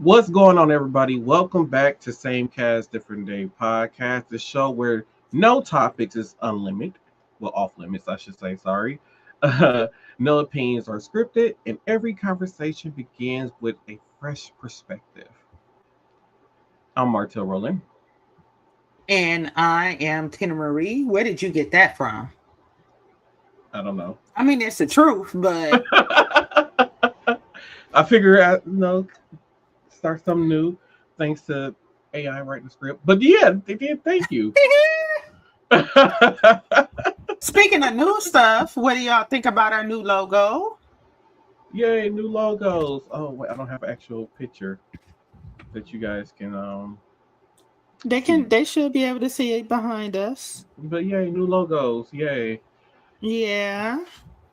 What's going on, everybody? Welcome back to Same Cast, Different Day podcast, the show where no topics is unlimited. Well, off limits, I should say, sorry. Uh, no opinions are scripted, and every conversation begins with a fresh perspective. I'm Martel Roland. And I am Tina Marie. Where did you get that from? I don't know. I mean, it's the truth, but I figure out, start something new thanks to AI writing the script. But yeah, they did. Thank you. speaking of new stuff, what do y'all think about our new logo? Yay, new logos. Oh wait, I don't have an actual picture that you guys can They should be able to see it behind us. but yay, new logos. Yay. Yeah.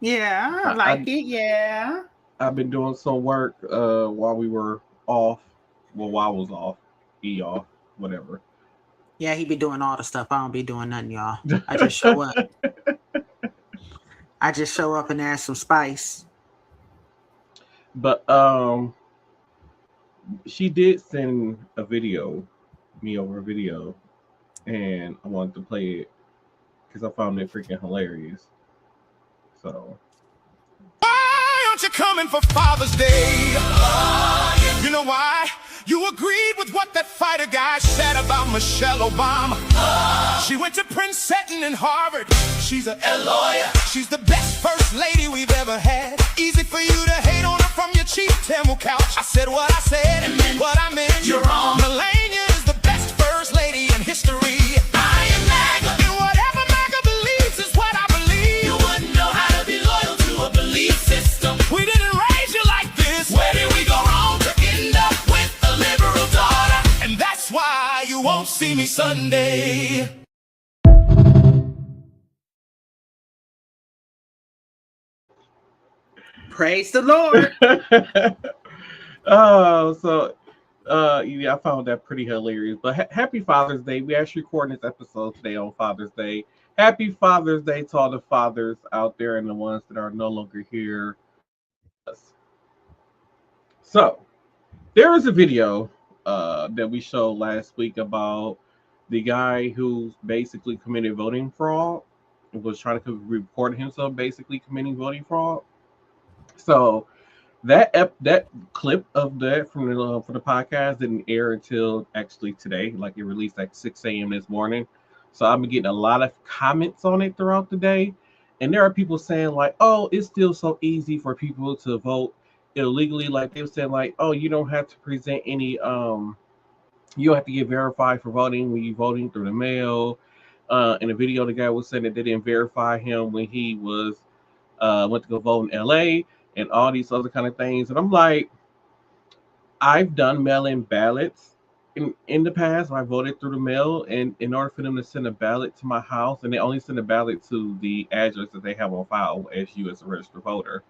Yeah, I I, like it. Yeah. I've been doing some work while we were off. Well, while I was off. E off, whatever. Yeah, he be doing all the stuff. I don't be doing nothing, y'all. I just show up. I just show up and add some spice. But she did send me over a video, and I wanted to play it because I found it freaking hilarious. So why aren't you coming for Father's Day? You know why? You agreed with what that fighter guy said about Michelle Obama. She went to Princeton and Harvard. She's a lawyer. She's the best first lady we've ever had. Easy for you to hate on her from your cheap Tamil couch. I said what I said and meant what I meant. You're wrong. Melania is the best first lady in history. I am MAGA. And whatever MAGA believes is what I believe. You wouldn't know how to be loyal to a belief system. We didn't raise you like this. Where did we go wrong to end up with a liberal daughter? And that's why you won't see me Sunday. Praise the Lord. Yeah, I found that pretty hilarious. But happy Father's Day. We actually recording this episode today on Father's Day. Happy Father's Day to all the fathers out there and the ones that are no longer here with us. So there was a video that we showed last week about the guy who's basically committed voting fraud and was trying to report himself basically committing voting fraud. So that clip of that from the podcast didn't air until actually today. Like it released at 6 a.m. this morning. So I've been getting a lot of comments on it throughout the day, and there are people saying like, "Oh, it's still so easy for people to vote illegally." Like they were saying like, "Oh, you don't have to present any you don't have to get verified for voting when you're voting through the mail." In a video, the guy was saying that they didn't verify him when he was went to go vote in LA and all these other kind of things. And I'm like, I've done mail-in ballots in the past. I voted through the mail, and in order for them to send a ballot to my house, and they only send a ballot to the address that they have on file as you as a registered voter.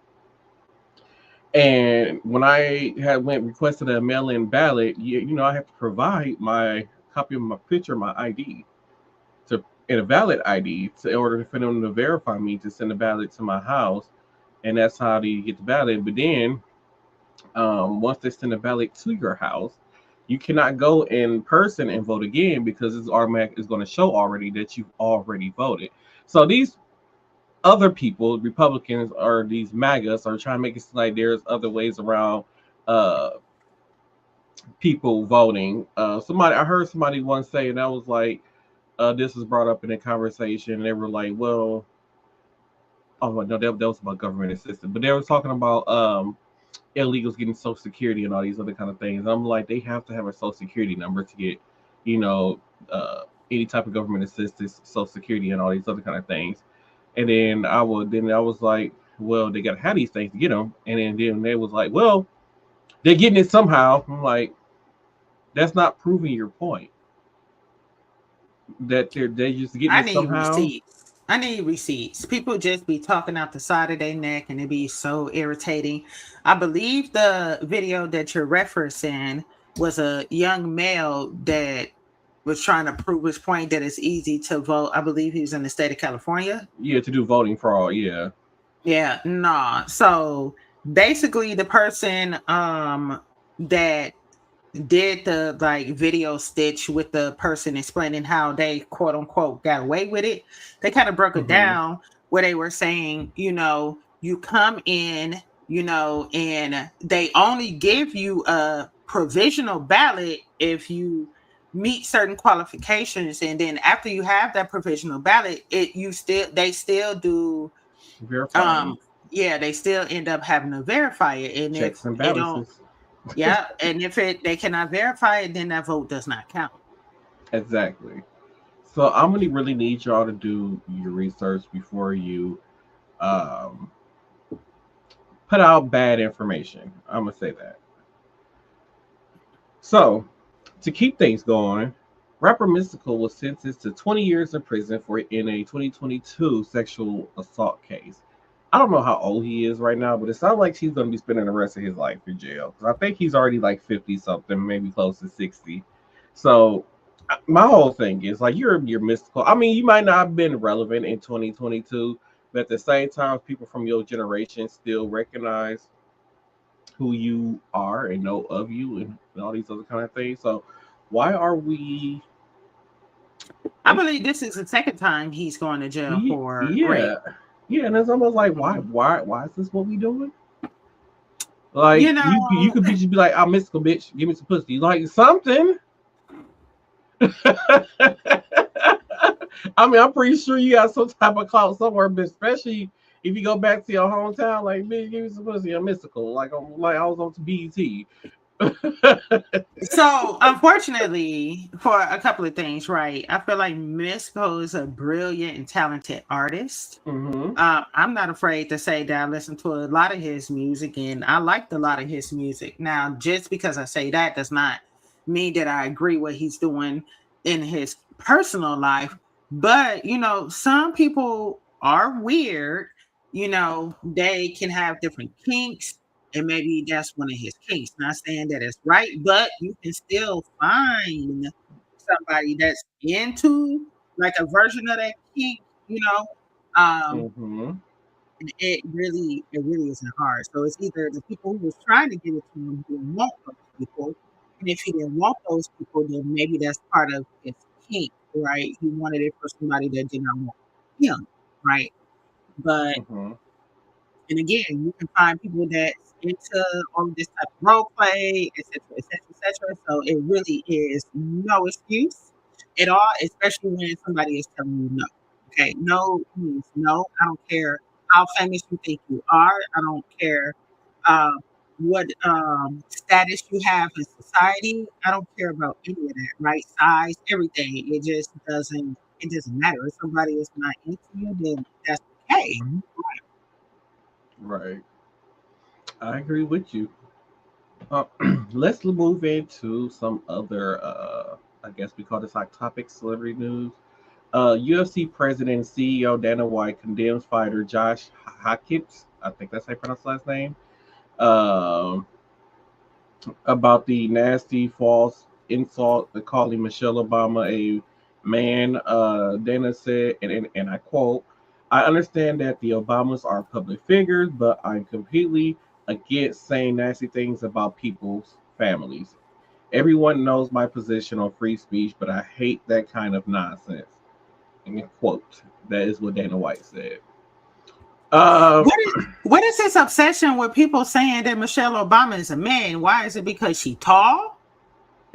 And when I had requested a mail-in ballot, I have to provide my copy of my picture, my ID, and a valid ID in order for them to verify me to send a ballot to my house. And that's how you get the ballot. But then once they send a ballot to your house, you cannot go in person and vote again because it's automatic. It's going to show already that you've already voted. So these other people, Republicans or these MAGAs, are trying to make it seem like there's other ways around people voting. I heard somebody once say, and I was like, this was brought up in a conversation, and they were like, well, oh no, that was about government assistance, but they were talking about illegals getting Social Security and all these other kind of things. I'm like, they have to have a Social Security number to get, any type of government assistance, Social Security, and all these other kind of things. And then I was like, well, they got to have these things to get them. And then they was like, well, they're getting it somehow. I'm like, that's not proving your point. That they're just getting it somehow. Receipts. I need receipts. People just be talking out the side of their neck and it be so irritating. I believe the video that you're referencing was a young male that was trying to prove his point that it's easy to vote. I believe he was in the state of California. Yeah, to do voting fraud. Yeah. Yeah, nah. So basically the person that did the like video stitch with the person explaining how they quote unquote got away with it, they kind of broke it down where they were saying, you come in, and they only give you a provisional ballot if you meet certain qualifications, and then after you have that provisional ballot, they still do Verifying. they still end up having to verify it, and Checks and if they don't, balances. and if they cannot verify it, then that vote does not count. Exactly. So I'm gonna really need y'all to do your research before you um, put out bad information. I'm gonna say that. So to keep things going, rapper Mystical was sentenced to 20 years in prison in a 2022 sexual assault case. I don't know how old he is right now, but it sounds like he's going to be spending the rest of his life in jail. Because I think he's already like 50 something, maybe close to 60. So my whole thing is like you're Mystical. I mean, you might not have been relevant in 2022, but at the same time, people from your generation still recognize who you are and know of you and all these other kind of things. So why are we? I believe this is the second time he's going to jail for rape. Yeah, and it's almost like why is this what we doing? Like you could just be like, I'm Mystical, bitch, give me some pussy, like something. I mean, I'm pretty sure you got some type of clout somewhere, but especially if you go back to your hometown, like, bitch, give me some pussy, I'm Mystical, like I was on to BET. So unfortunately, for a couple of things, right? I feel like Mystical is a brilliant and talented artist. I'm not afraid to say that I listen to a lot of his music and I liked a lot of his music. Now, just because I say that does not mean that I agree what he's doing in his personal life. But some people are weird. They can have different kinks. And maybe that's one of his kinks. Not saying that it's right, but you can still find somebody that's into like a version of that kink, it really isn't hard. So it's either the people who was trying to give it to him who didn't want those people, and if he didn't want those people, then maybe that's part of his kink, right? He wanted it for somebody that did not want him, right? But and again, you can find people that's into all this type of role play, etc., etc., etc. So it really is no excuse at all, especially when somebody is telling you no. Okay, no means no. I don't care how famous you think you are. I don't care what status you have in society. I don't care about any of that, right? Size, everything. It just doesn't. It doesn't matter. If somebody is not into you, then that's okay. Right. I agree with you. Let's move into some other, I guess we call this like topic celebrity news. UFC president and CEO Dana White condemns fighter Josh Hawkins, I think that's how you pronounce his last name, about the nasty false insult calling Michelle Obama a man. Dana said, and I quote, I understand that the Obamas are public figures, but I'm completely against saying nasty things about people's families. Everyone knows my position on free speech, but I hate that kind of nonsense. And quote, that is what Dana White said. What is this obsession with people saying that Michelle Obama is a man? Why is it because she tall?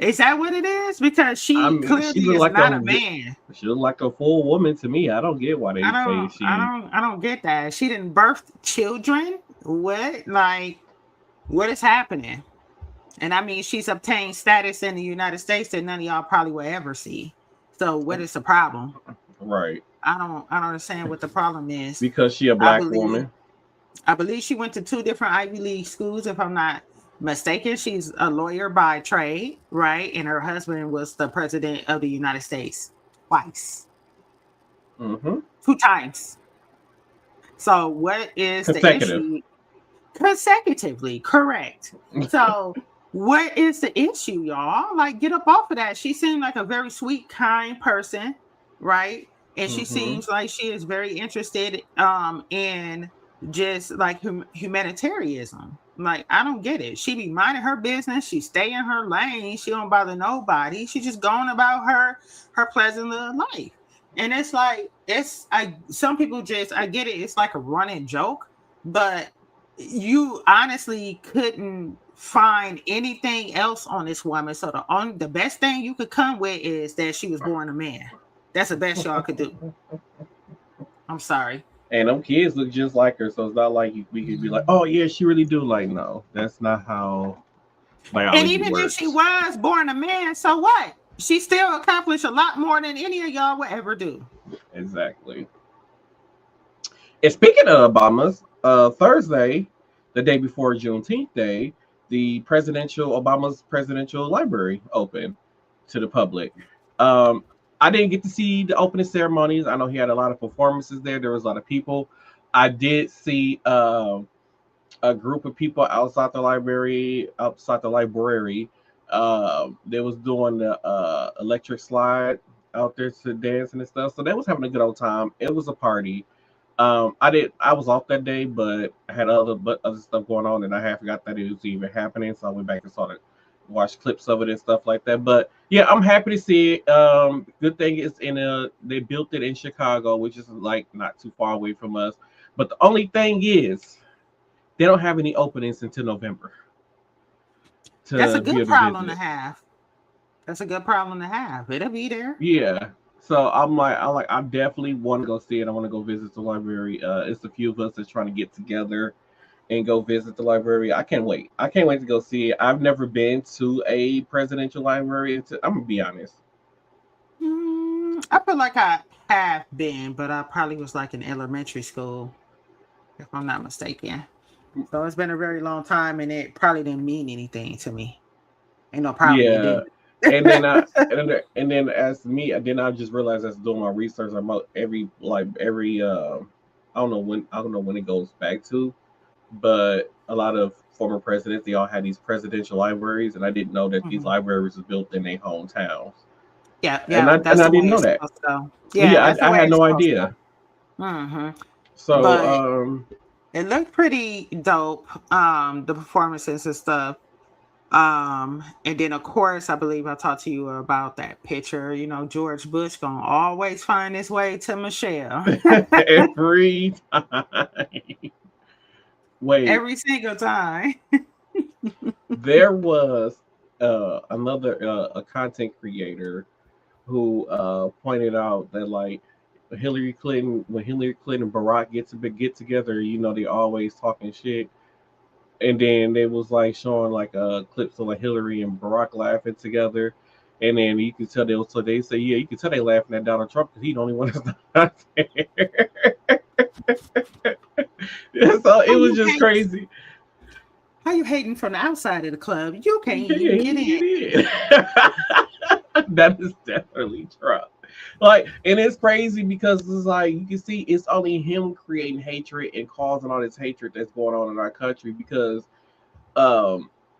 Is that what it is? Because she clearly is like not a man. She looks like a full woman to me. I don't get why they say she. I don't get that. She didn't birth children. What? Like, what is happening? And I mean, she's obtained status in the United States that none of y'all probably will ever see. So what is the problem? Right. I don't understand what the problem is. Because she a black woman. I believe she went to 2 different Ivy League schools, if I'm not mistaken. She's a lawyer by trade, right? And her husband was the president of the United States twice. 2 times. So what is the issue? Consecutively, correct. So what is the issue, y'all? Like, get up off of that. She seemed like a very sweet, kind person, right? And she seems like she is very interested in just like humanitarianism. Like, I don't get it. She be minding her business. She stay in her lane. She don't bother nobody. She just going about her pleasant little life. And it's like, some people just, I get it. It's like a running joke, but you honestly couldn't find anything else on this woman. So the best thing you could come with is that she was born a man. That's the best y'all could do. I'm sorry. And them kids look just like her, so it's not like we could be like, oh yeah, she really do. Like, no, that's not how biology And even works. if she was born a man, so what? She still accomplished a lot more than any of y'all would ever do. Exactly. And speaking of Obama's, Thursday, the day before Juneteenth Day, the Obama's presidential library opened to the public. I didn't get to see the opening ceremonies. I know he had a lot of performances there. There was a lot of people. I did see a group of people outside the library. They was doing the electric slide out there to dancing and stuff. So they was having a good old time. It was a party. I was off that day, but I had other stuff going on, and I had forgot that it was even happening. So I went back and started watch clips of it and stuff like that. But yeah, I'm happy to see it. Good thing is they built it in Chicago, which is like not too far away from us. But the only thing is they don't have any openings until November. That's a good problem to have. That's a good problem to have. It'll be there. Yeah. So I definitely want to go see it. I want to go visit the library. It's a few of us that's trying to get together and go visit the library. I can't wait. I can't wait to go see it. I've never been to a presidential library. I'm gonna be honest. I feel like I have been, but I probably was like in elementary school, if I'm not mistaken. So it's been a very long time, and it probably didn't mean anything to me. Ain't no problem. Yeah. And then I just realized as doing my research about every I don't know when it goes back to, but a lot of former presidents, they all had these presidential libraries, and I didn't know that these libraries were built in their hometowns. Yeah, and I didn't know that. I had no idea. So it looked pretty dope. The performances and stuff. And then of course, I believe I talked to you about that picture. You know, George Bush gonna always find his way to Michelle every time. Wait, every single time. There was another a content creator who pointed out that like when Hillary Clinton and Barack get together, you know, they always talking shit. And then they was like showing like clips of like Hillary and Barack laughing together, and then you can tell you can tell they laughing at Donald Trump because he the only one that's not there. So it was just crazy. How you hating from the outside of the club? You can't even get in. That is definitely Trump. Like, and it's crazy because it's like you can see it's only him creating hatred and causing all this hatred that's going on in our country because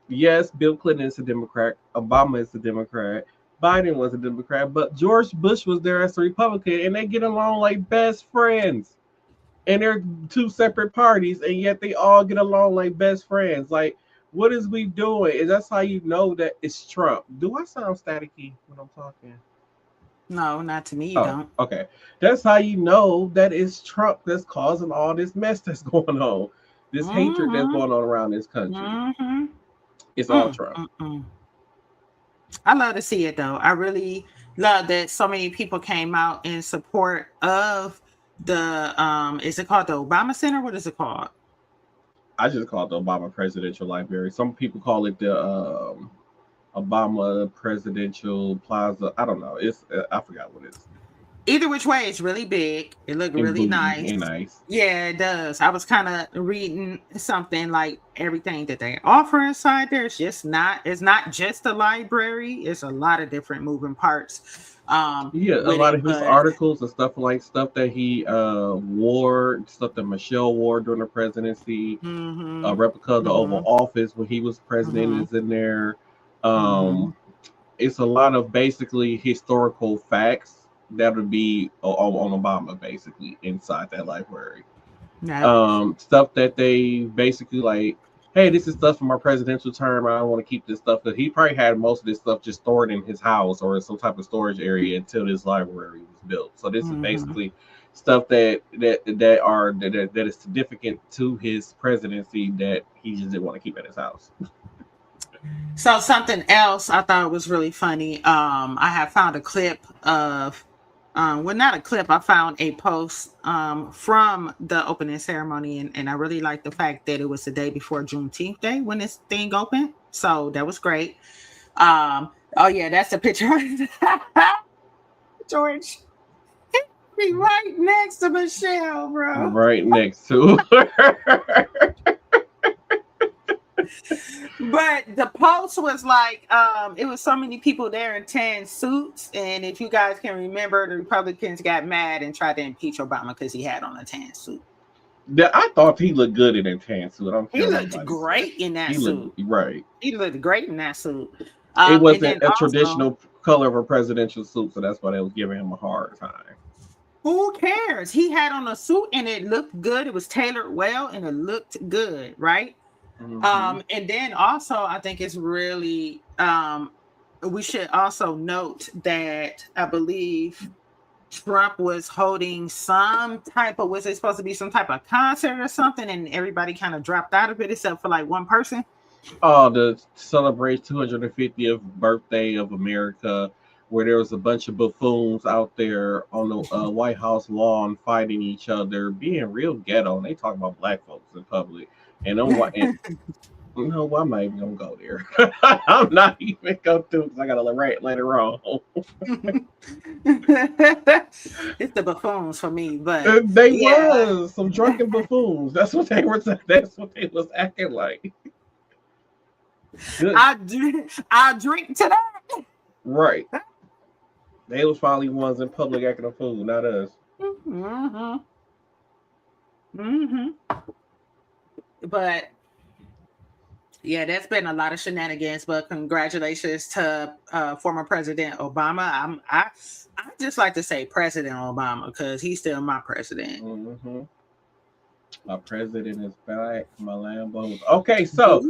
yes, Bill Clinton is a Democrat, Obama is a Democrat, Biden was a Democrat, but George Bush was there as a Republican, and they get along like best friends. And they're two separate parties, and yet they all get along like best friends. Like, what is we doing? And that's how you know that it's Trump. Do I sound staticky when I'm talking? No, not to me. You don't. Okay, that's how you know that it's Trump that's causing all this mess that's going on, this hatred that's going on around this country. It's all Trump. I love to see it though. I really love that so many people came out in support of the is it called the Obama Center? What is it called? I just call it the Obama Presidential Library. Some people call it the Obama Presidential Plaza. I don't know. I forgot what it is. Either which way, it's really big. It looked really nice. Yeah, it does. I was kind of reading something like everything that they offer inside there. It's not just a library. It's a lot of different moving parts. A lot of his articles and stuff that he wore, stuff that Michelle wore during the presidency, a replica of the Oval Office when he was president is in there. It's a lot of basically historical facts that would be on Obama basically inside that library. Stuff that they basically like, hey, this is stuff from our presidential term. I don't want to keep this stuff. Because he probably had most of this stuff just stored in his house or in some type of storage area until this library was built. So this is basically stuff that is significant to his presidency that he just didn't want to keep at his house. So something else I thought was really funny. I have found a clip of, well, not a clip. I found a post from the opening ceremony, and I really like the fact that it was the day before Juneteenth Day when this thing opened. So that was great. Oh yeah, that's a picture. George, be right next to Michelle, bro. Right next to her. But the post was like, it was so many people there in tan suits, and if you guys can remember, the Republicans got mad and tried to impeach Obama because he had on a tan suit. I thought he looked good in that tan suit. He looked great in that suit. Right. He looked great in that suit. It wasn't a traditional color of a presidential suit, so that's why they was giving him a hard time. Who cares? He had on a suit and it looked good. It was tailored well and it looked good, right? And then also, I think it's really, we should also note that I believe Trump was holding some type of, was it supposed to be some type of concert or something, and everybody kind of dropped out of it except for like one person. Oh, to celebrate 250th birthday of America, where there was a bunch of buffoons out there on the White House lawn fighting each other, being real ghetto, and they talk about black folks in public. And I'm like, no, I'm not even gonna go there. I'm not even gonna do it because I gotta rant later on. It's the buffoons for me, but they was some drunken buffoons. That's what they were. That's what they was acting like. I drink to that. Right. They was finally ones in public acting a fool, not us. But yeah, there's been a lot of shenanigans. But congratulations to former President Obama. I just like to say President Obama because he's still my president. My president is back. My Lambo. Okay, so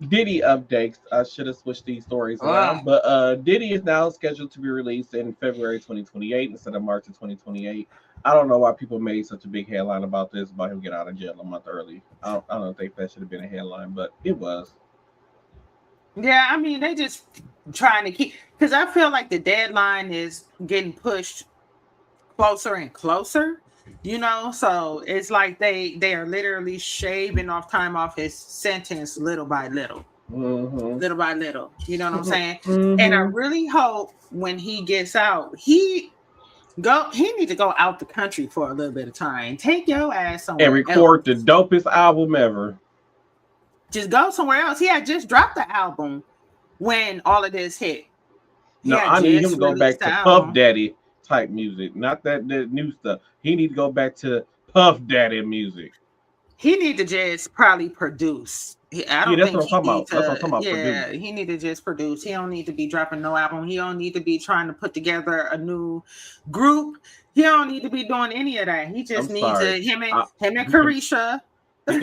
Diddy updates. I should have switched these stories around, but Diddy is now scheduled to be released in February 2028 instead of March of 2028. I don't know why people made such a big headline about this, about him getting out of jail a month early. I don't think that should have been a headline, but it was. Yeah, I mean, they just trying to keep, because I feel like the deadline is getting pushed closer and closer, you know? So it's like they are literally shaving off time off his sentence little by little. Little by little. You know what I'm saying? And I really hope when he gets out, he needs to go out the country for a little bit of time. Take your ass somewhere and record the dopest album ever. Just go somewhere else. He had just dropped the album when all of this hit. I need him to go back to Puff Daddy type music, not that new stuff. He need to go back to Puff Daddy music. He need to just probably produce. I don't think that's what I'm talking about. Yeah, he need to just produce. He don't need to be dropping no album. He don't need to be trying to put together a new group. He don't need to be doing any of that. He just needs to him and Carisha. He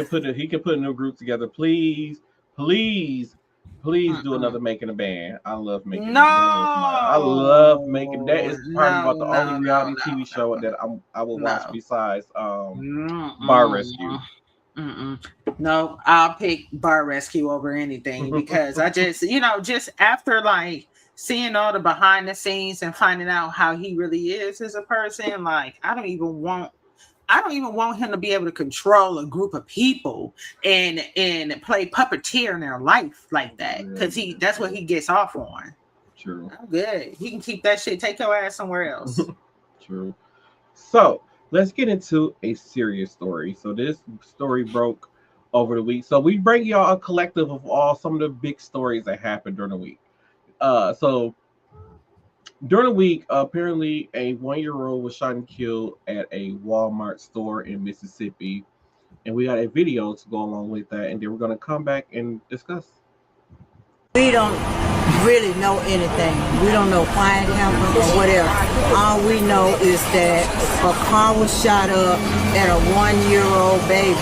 can put a new group together. Please do another Making a Band. I love making. I love making that. Is probably about the only reality TV show that I will watch besides Bar Rescue. No, I'll pick Bar Rescue over anything because I just, just after like seeing all the behind the scenes and finding out how he really is as a person, like I don't even want him to be able to control a group of people and play puppeteer in their life like that because that's what he gets off on. True. I'm good. He can keep that shit. Take your ass somewhere else. True. So let's get into a serious story. So this story broke over the week. So we bring y'all a collective of some of the big stories that happened during the week. So during the week, apparently a 1-year-old was shot and killed at a Walmart store in Mississippi. And we got a video to go along with that. And then we're going to come back and discuss. We don't really know anything. We don't know why it happened or whatever. All we know is that a car was shot up and a 1-year-old baby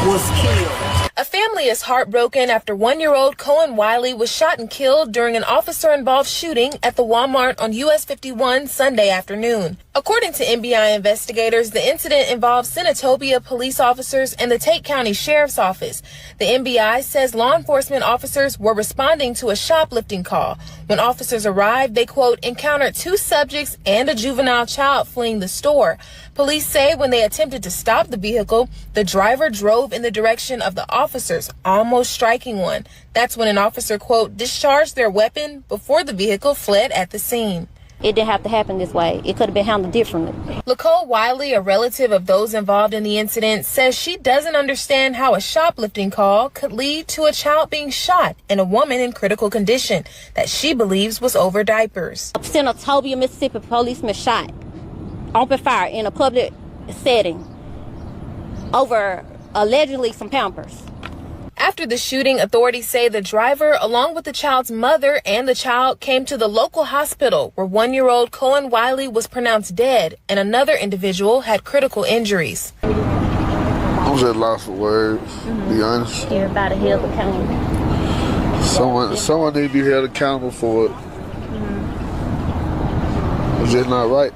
was killed. A family is heartbroken after 1-year-old Cohen Wiley was shot and killed during an officer-involved shooting at the Walmart on US 51 Sunday afternoon. According to NBI investigators, the incident involved Senatobia police officers and the Tate County Sheriff's Office. The NBI says law enforcement officers were responding to a shoplifting call. When officers arrived, they, quote, encountered 2 subjects and a juvenile child fleeing the store. Police say when they attempted to stop the vehicle, the driver drove in the direction of the officers, almost striking one. That's when an officer, quote, discharged their weapon before the vehicle fled at the scene. It didn't have to happen this way. It could have been handled differently. Lacole Wiley, a relative of those involved in the incident, says she doesn't understand how a shoplifting call could lead to a child being shot and a woman in critical condition that she believes was over diapers. Senatobia, Mississippi policeman shot, open fire in a public setting over allegedly some Pampers. After the shooting, authorities say the driver, along with the child's mother and the child, came to the local hospital where 1-year-old Cohen Wiley was pronounced dead and another individual had critical injuries. I'm just lost for words, to be honest. Everybody held accountable. Someone need to be held accountable for it. It's just not right.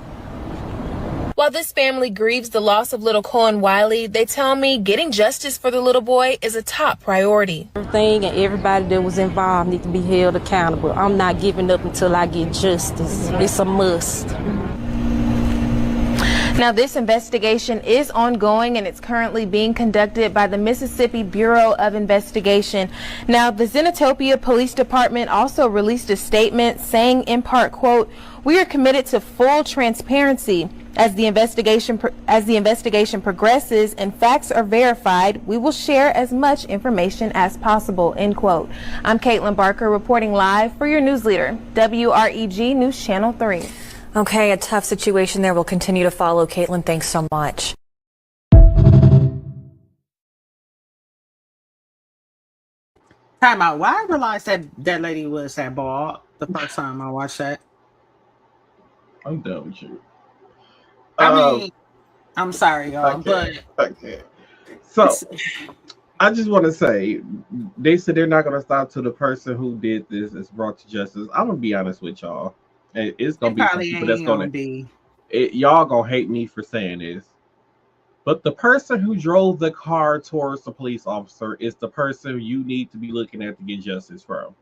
While this family grieves the loss of little Cohen Wiley, they tell me getting justice for the little boy is a top priority. Everything and everybody that was involved need to be held accountable. I'm not giving up until I get justice. It's a must. Now, this investigation is ongoing and it's currently being conducted by the Mississippi Bureau of Investigation. Now, the Senatobia Police Department also released a statement saying in part, quote, "We are committed to full transparency. As the investigation progresses and facts are verified, we will share as much information as possible," end quote. I'm Caitlin Barker reporting live for your news leader, WREG News Channel 3. Okay, a tough situation there. We'll continue to follow. Caitlin, thanks so much. Time out. Why I realized that that lady was that bald the first time I watched that. I'm done with you. I mean, I'm sorry, y'all, but okay. So I just want to say, they said they're not going to stop till the person who did this is brought to justice. I'm gonna be honest with y'all. It's gonna be some people that's gonna be. Y'all gonna hate me for saying this, but the person who drove the car towards the police officer is the person you need to be looking at to get justice from.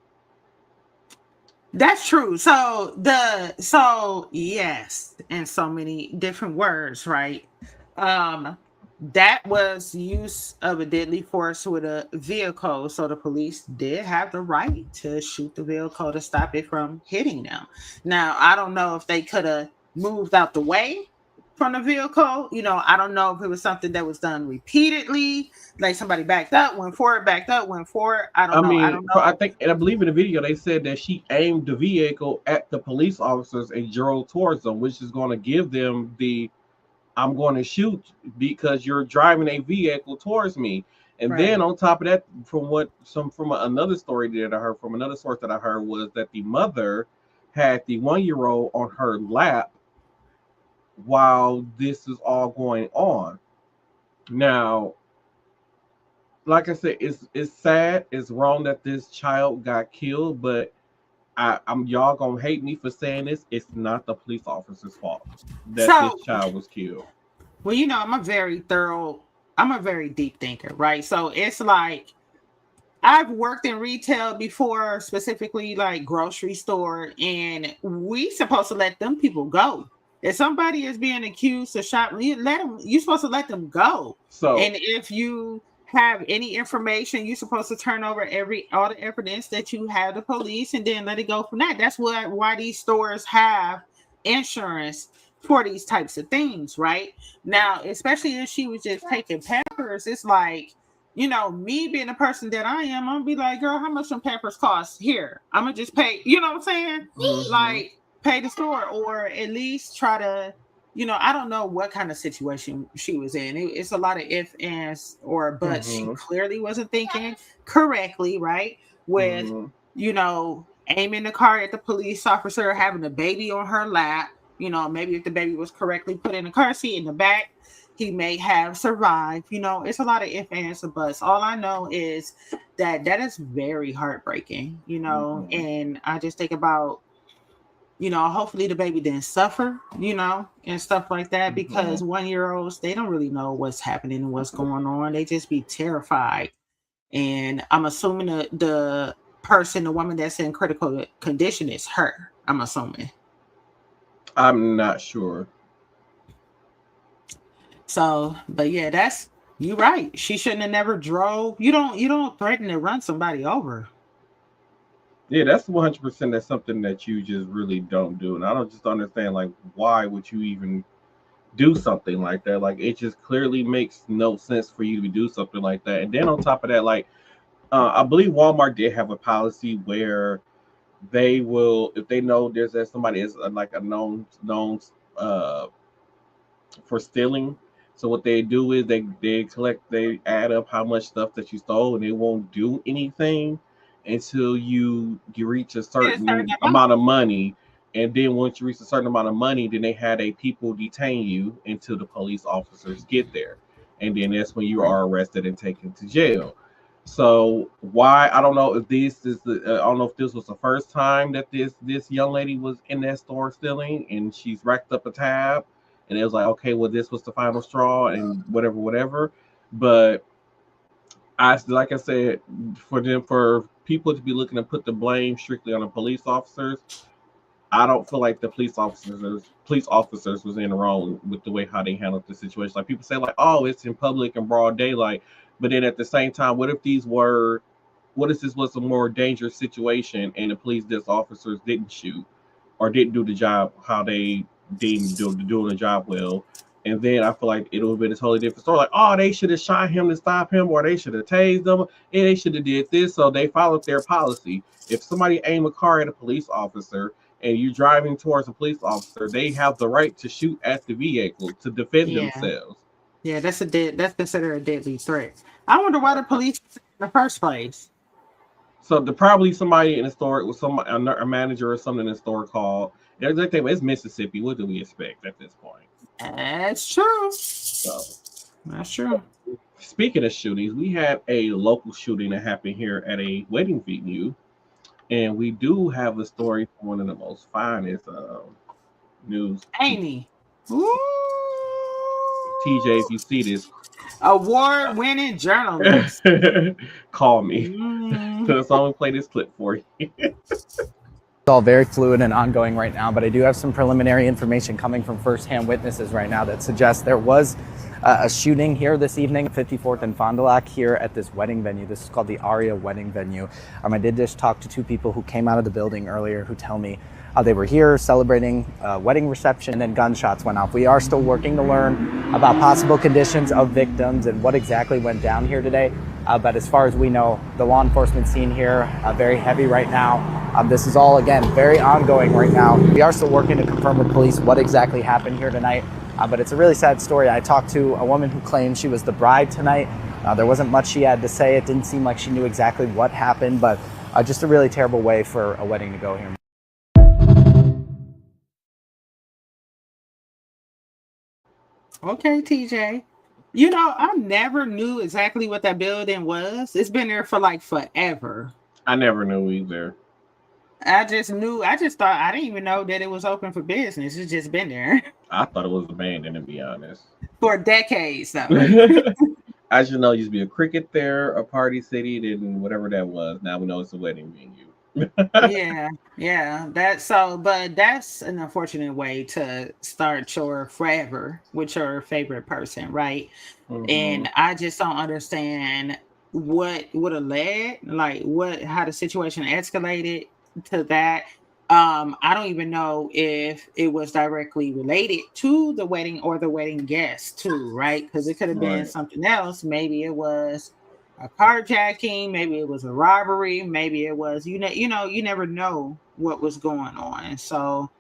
That's true. So yes, in so many different words, right? That was use of a deadly force with a vehicle. So the police did have the right to shoot the vehicle to stop it from hitting them. Now, I don't know if they could have moved out the way from the vehicle. You know, I don't know if it was something that was done repeatedly, like somebody backed up, went forward, backed up, went forward. I don't know. I think, and I believe in the video they said that she aimed the vehicle at the police officers and drove towards them, which is going to give them the "I'm going to shoot because you're driving a vehicle towards me." And then on top of that, from another story that I heard from another source that I heard was that the mother had the 1-year-old on her lap while this is all going on. Now, like I said, it's sad, it's wrong that this child got killed, but I'm y'all gonna hate me for saying this. It's not the police officer's fault that this child was killed. Well, you know, I'm a very deep thinker, right? So it's like I've worked in retail before, specifically like grocery store, and we supposed to let them people go. If somebody is being accused of shoplifting, you're supposed to let them go. So, and if you have any information, you're supposed to turn over all the evidence that you have to police and then let it go from that. That's why these stores have insurance for these types of things, right? Now, especially if she was just taking Pampers, it's like, you know, me being the person that I am, I'm gonna be like, girl, how much some Pampers cost? Here, I'm gonna just pay, you know what I'm saying? Mm-hmm. Like, pay the store, or at least try to, you know, I don't know what kind of situation she was in. It's a lot of if, ands, or buts. Mm-hmm. She clearly wasn't thinking correctly, right? With aiming the car at the police officer, having a baby on her lap. Maybe if the baby was correctly put in the car seat in the back, he may have survived. It's a lot of ifs, ands, and buts. All I know is that is very heartbreaking, and I just think about, hopefully the baby didn't suffer, and stuff like that, because 1-year-olds, they don't really know what's happening and what's going on. They just be terrified. And I'm assuming the woman that's in critical condition is her. I'm assuming. I'm not sure. So, but yeah, you're right. She shouldn't have never drove. You don't threaten to run somebody over. Yeah, that's 100%. That's something that you just really don't do. And I don't just understand, like, why would you even do something like that? Like, it just clearly makes no sense for you to do something like that. And then on top of that, like, I believe Walmart did have a policy where they will, if they know there's somebody is like a known for stealing. So what they do is they add up how much stuff that you stole, and they won't do anything until you reach a certain amount of money. And then once you reach a certain amount of money, then they had people detain you until the police officers get there. And then that's when you are arrested and taken to jail. So why, I don't know if this is I don't know if this was the first time that this young lady was in that store stealing, and she's racked up a tab, and it was like, okay, well, this was the final straw and whatever. But like I said, for people to be looking to put the blame strictly on the police officers, I don't feel like the police officers was in the wrong with the way how they handled the situation. Like, people say, like, oh, it's in public and broad daylight, but then at the same time, what if this was a more dangerous situation and the police officers didn't shoot or didn't do the job how they deemed doing the job well? And then I feel like it would have been a totally different story. Like, oh, they should have shot him to stop him, or they should have tased them, and they should have did this. So they followed their policy. If somebody aim a car at a police officer and you're driving towards a police officer, they have the right to shoot at the vehicle to defend themselves. Yeah, that's considered a deadly threat. I wonder why the police in the first place. So probably somebody in the store, with a manager or something in the store called. It's Mississippi. What do we expect at this point? That's true. That's true. Speaking of shootings, we had a local shooting that happened here at a wedding venue, and we do have a story from one of the most finest news. Amy. TJ, if you see this, award-winning journalist, call me. So I'm gonna play this clip for you. It's all very fluid and ongoing right now, but I do have some preliminary information coming from first-hand witnesses right now that suggests there was a shooting here this evening, 54th and Fond du Lac, here at this wedding venue. This is called the Aria Wedding Venue. I did just talk to two people who came out of the building earlier who tell me they were here celebrating a wedding reception, and then gunshots went off. We are still working to learn about possible conditions of victims and what exactly went down here today. But as far as we know, the law enforcement scene here, very heavy right now. This is all, again, very ongoing right now. We are still working to confirm with police what exactly happened here tonight. But it's a really sad story. I talked to a woman who claimed she was the bride tonight. There wasn't much she had to say. It didn't seem like she knew exactly what happened, but just a really terrible way for a wedding to go here. Okay, TJ. I never knew exactly what that building was. It's been there for like forever. I never knew either. I just thought, I didn't even know that it was open for business. It's just been there. I thought it was abandoned, to be honest. For decades, though. I should know it used to be a cricket there, a party city, then whatever that was. Now we know it's a wedding venue. yeah. But that's an unfortunate way to start your forever with your favorite person, right? Mm-hmm. And I just don't understand what would have led, how the situation escalated to that. I don't even know if it was directly related to the wedding or the wedding guests too, right? Because it could have been something else. Maybe it was a carjacking, maybe it was a robbery, maybe it was, you never know what was going on. So,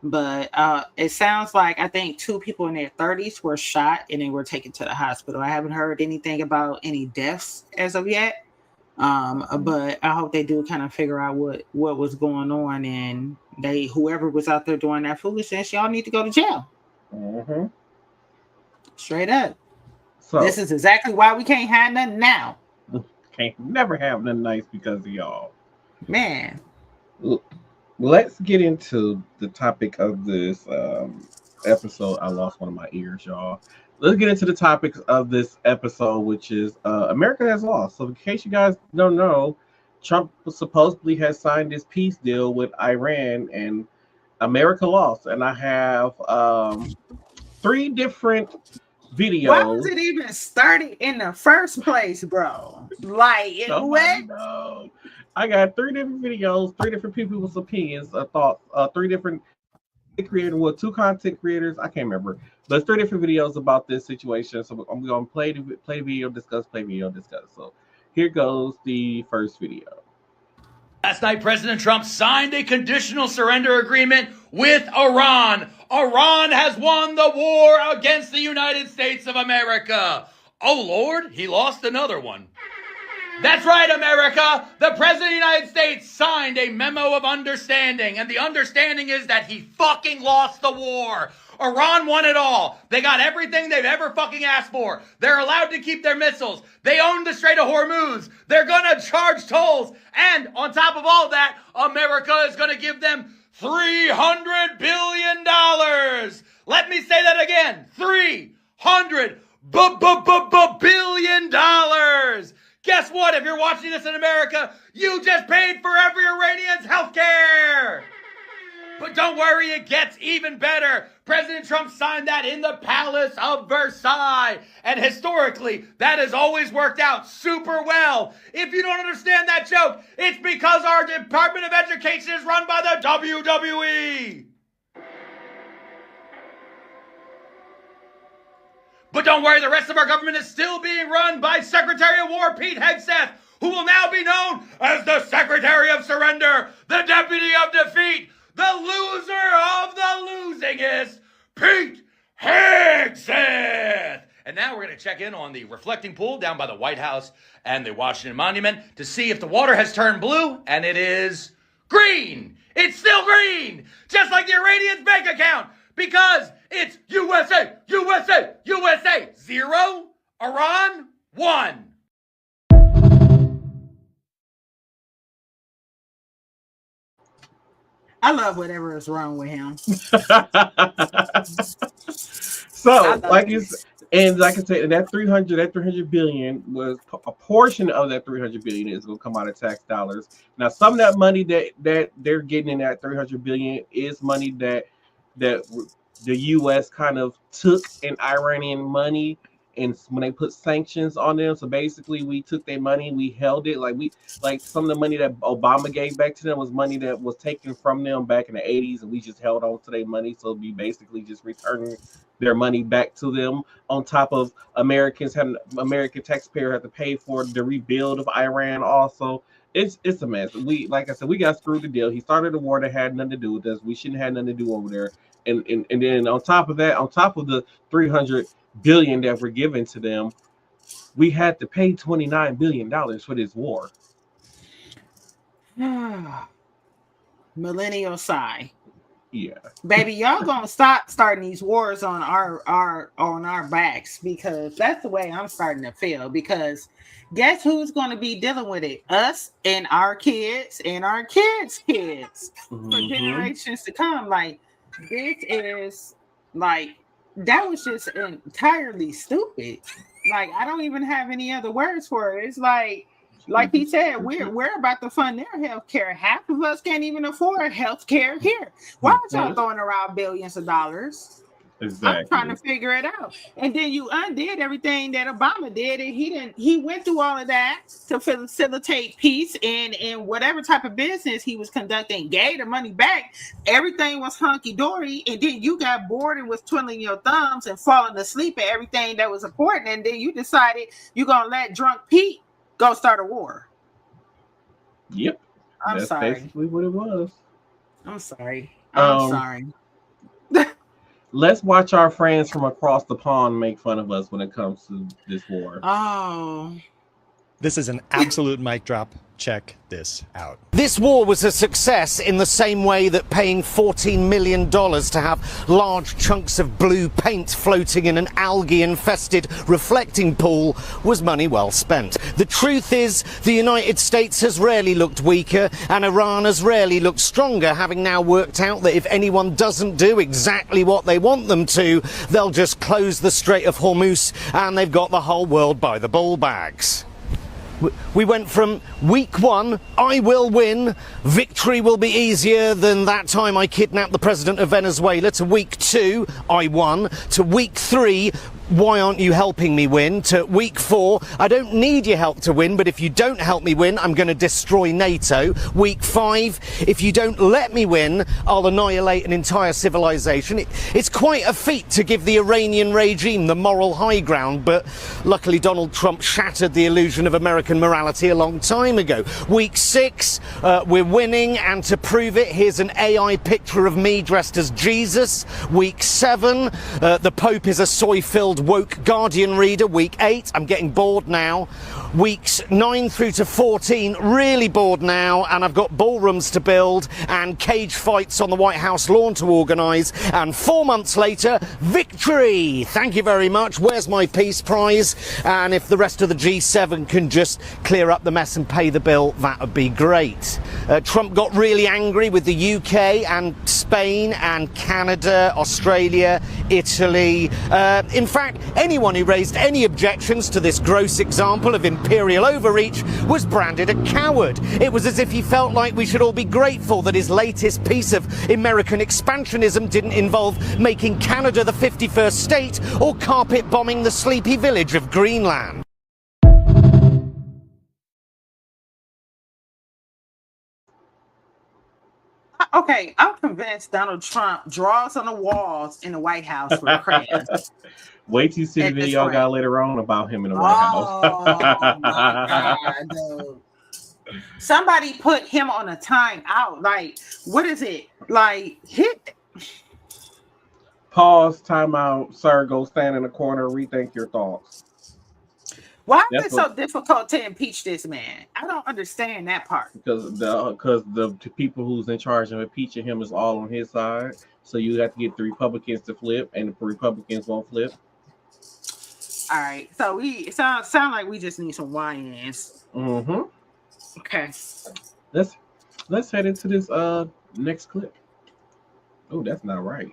but it sounds like, I think 2 people in their 30s were shot and they were taken to the hospital. I haven't heard anything about any deaths as of yet. But I hope they do kind of figure out what was going on, and whoever was out there doing that foolishness, y'all need to go to jail. Mm-hmm. Straight up. So this is exactly why we can't have nothing now. Can't never have nothing nice because of y'all. Man. Let's get into the topic of this episode. I lost one of my ears, y'all. Let's get into the topics of this episode, which is America has lost. So in case you guys don't know, Trump supposedly has signed this peace deal with Iran, and America lost. And I have 3 different videos. Why was it even started in the first place, bro? Like, what? No. I got 3 different videos, 3 different people's opinions, thoughts, 3 different creators, 2 content creators. I can't remember, but it's 3 different videos about this situation. So I'm going to play video, discuss. So here goes the first video. Last night, President Trump signed a conditional surrender agreement with Iran. Iran has won the war against the United States of America. Oh, Lord, he lost another one. That's right, America. The President of the United States signed a memo of understanding, and the understanding is that he fucking lost the war. Iran won it all. They got everything they've ever fucking asked for. They're allowed to keep their missiles. They own the Strait of Hormuz. They're gonna charge tolls. And on top of all that, America is gonna give them $300 billion. Let me say that again. $300 billion. Guess what? If you're watching this in America, you just paid for every Iranian's health care. But don't worry, it gets even better. President Trump signed that in the Palace of Versailles. And historically, that has always worked out super well. If you don't understand that joke, it's because our Department of Education is run by the WWE. But don't worry, the rest of our government is still being run by Secretary of War Pete Hegseth, who will now be known as the Secretary of Surrender, the Deputy of Defeat, the loser of the losingest, Pete Hegseth. And now we're going to check in on the reflecting pool down by the White House and the Washington Monument to see if the water has turned blue, and it is green. It's still green, just like the Iranians' bank account, because it's USA, USA, USA, 0, Iran, 1. I love whatever is wrong with him. So, like I said, and that 300 billion was a portion of that 300 billion is going to come out of tax dollars. Now, some of that money that they're getting in that 300 billion is money that the U.S. kind of took in Iranian money, and when they put sanctions on them, so basically we took their money, we held it, like some of the money that Obama gave back to them was money that was taken from them back in the 80s, and we just held on to their money, so we basically just returning their money back to them. On top of American taxpayers have to pay for the rebuild of Iran. Also, it's a mess. Like I said, we got screwed the deal. He started a war that had nothing to do with us. We shouldn't have nothing to do over there. And then on top of that, on top of the 300 billion that were given to them, we had to pay $29 billion for this war. Millennial sigh. Yeah, baby, y'all gonna stop starting these wars on our backs, because that's the way I'm starting to feel. Because guess who's gonna be dealing with it? Us and our kids and our kids' kids for generations to come. Like, this is like, that was just entirely stupid. Like, I don't even have any other words for it. It's like he said, we're about to fund their health care. Half of us can't even afford health care here. Why are y'all throwing around billions of dollars? Exactly. I'm trying to figure it out. And then you undid everything that Obama did, and he went through all of that to facilitate peace in whatever type of business he was conducting, gave the money back. Everything was hunky-dory, and then you got bored and was twiddling your thumbs and falling asleep at everything that was important, and then you decided you're going to let drunk Pete go start a war. Yep. That's sorry. Basically what it was. I'm sorry. I'm sorry. Let's watch our friends from across the pond make fun of us when it comes to this war. Oh, This is an absolute mic drop. Check this out. This war was a success in the same way that paying $14 million to have large chunks of blue paint floating in an algae-infested reflecting pool was money well spent. The truth is, the United States has rarely looked weaker and Iran has rarely looked stronger, having now worked out that if anyone doesn't do exactly what they want them to, they'll just close the Strait of Hormuz and they've got the whole world by the ball bags. We went from week 1, I will win, victory will be easier than that time I kidnapped the president of Venezuela, to week 2, I won, to week 3, why aren't you helping me win, to week 4, I don't need your help to win, but if you don't help me win, I'm going to destroy NATO. Week 5, if you don't let me win, I'll annihilate an entire civilization. It's quite a feat to give the Iranian regime the moral high ground, but luckily Donald Trump shattered the illusion of American morality a long time ago. Week 6, we're winning, and to prove it, here's an AI picture of me dressed as Jesus. Week 7, the Pope is a soy-filled woke Guardian reader. Week 8, I'm getting bored now. Weeks 9 through to 14, really bored now, and I've got ballrooms to build and cage fights on the White House lawn to organise, and 4 months later, victory! Thank you very much. Where's my Peace Prize? And if the rest of the G7 can just clear up the mess and pay the bill, that would be great. Trump got really angry with the UK and Spain and Canada, Australia, Italy. In fact, anyone who raised any objections to this gross example of imperial overreach was branded a coward. It was as if he felt like we should all be grateful that his latest piece of American expansionism didn't involve making Canada the 51st state or carpet bombing the sleepy village of Greenland. Okay, I'm convinced Donald Trump draws on the walls in the White House with crayons. Wait till you see the video I got later on about him in the White House. Oh my God, dude. Somebody put him on a timeout. Like, what is it? Like, hit. Pause, timeout, sir, go stand in the corner, rethink your thoughts. Why is it so difficult to impeach this man? I don't understand that part. Because the people who's in charge of impeaching him is all on his side. So you have to get the Republicans to flip, and the Republicans won't flip. All right. So it sound like we just need some YNs. Mm-hmm. Okay. Let's head into this next clip. Oh, that's not right.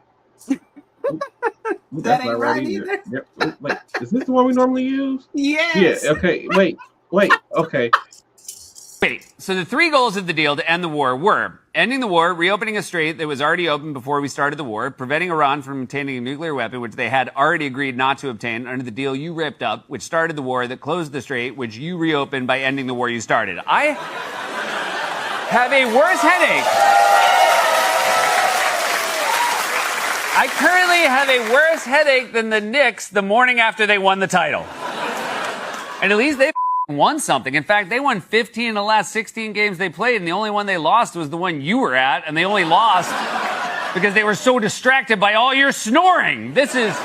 Ooh, that ain't right either. Yep. Wait, is this the one we normally use? Yes. Yeah. Okay. Wait. Okay. Wait, so the 3 goals of the deal to end the war were ending the war, reopening a strait that was already open before we started the war, preventing Iran from obtaining a nuclear weapon, which they had already agreed not to obtain under the deal you ripped up, which started the war, that closed the strait, which you reopened by ending the war you started. I have a worse headache. I currently have a worse headache than the Knicks the morning after they won the title. And at least they won something. In fact, they won 15 of the last 16 games they played, and the only one they lost was the one you were at, and they only lost because they were so distracted by all your snoring. This is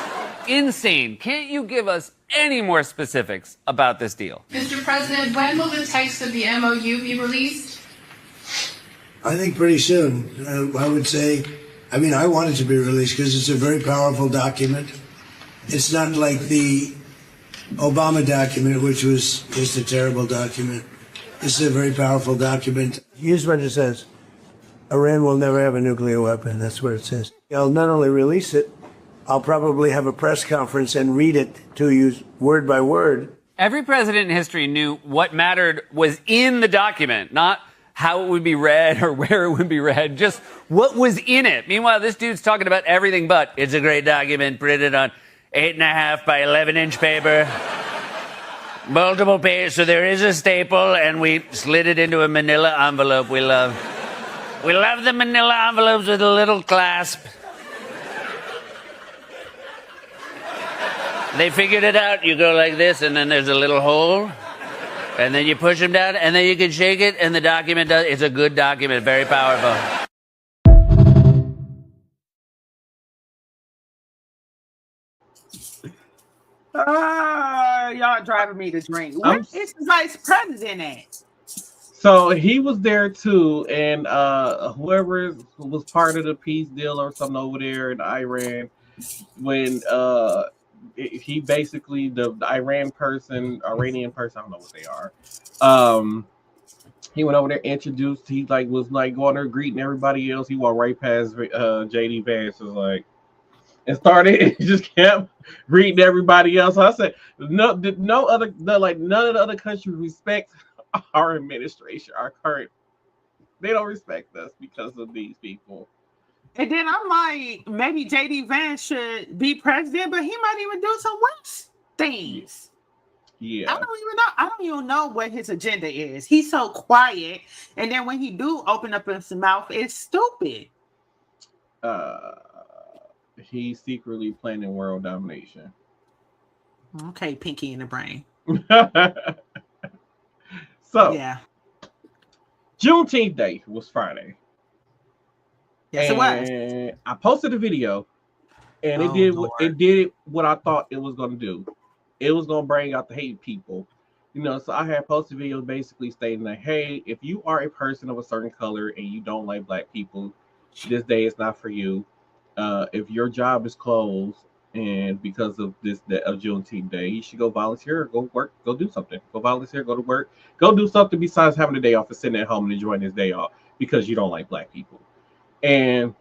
insane. Can't you give us any more specifics about this deal? Mr. President, when will the text of the MOU be released? I think pretty soon. I would say, I want it to be released because it's a very powerful document. It's not like the Obama document, which was just a terrible document. This is a very powerful document. Here's what it says. Iran will never have a nuclear weapon. That's what it says. I'll not only release it, I'll probably have a press conference and read it to you word by word. Every president in history knew what mattered was in the document, not how it would be read or where it would be read, just what was in it. Meanwhile, this dude's talking about everything but it's a great document printed on 8.5 by 11-inch paper, multiple pages. So there is a staple, and we slid it into a manila envelope. We love the manila envelopes with a little clasp. They figured it out. You go like this, and then there's a little hole, and then you push them down, and then you can shake it, and the document does. It's a good document, very powerful. y'all driving me to drink. Where is the vice president at? So he was there too, and whoever was part of the peace deal or something over there in Iran, when he basically the Iranian person, I don't know what they are. He went over there, introduced. He was going there greeting everybody else. He walked right past JD Vance, was like, and started just kept greeting everybody else. So I said, none of the other countries respect our administration, our current. They don't respect us because of these people. And then I'm like, maybe JD Vance should be president, but he might even do some worse things. Yeah. I don't even know what his agenda is. He's so quiet, and then when he do open up his mouth, it's stupid. He's secretly planning world domination. Okay, Pinky in the brain. So yeah, Juneteenth Day was Friday. Yes, it was. I posted a video, and it did what I thought it was going to do. It was going to bring out the hate people, so I had posted videos basically stating that, hey, if you are a person of a certain color and you don't like black people, this day is not for you. If your job is closed and because of this of Juneteenth Day, you should go volunteer, go work, go do something, go volunteer, go to work, go do something besides having a day off and sitting at home and enjoying this day off because you don't like black people. And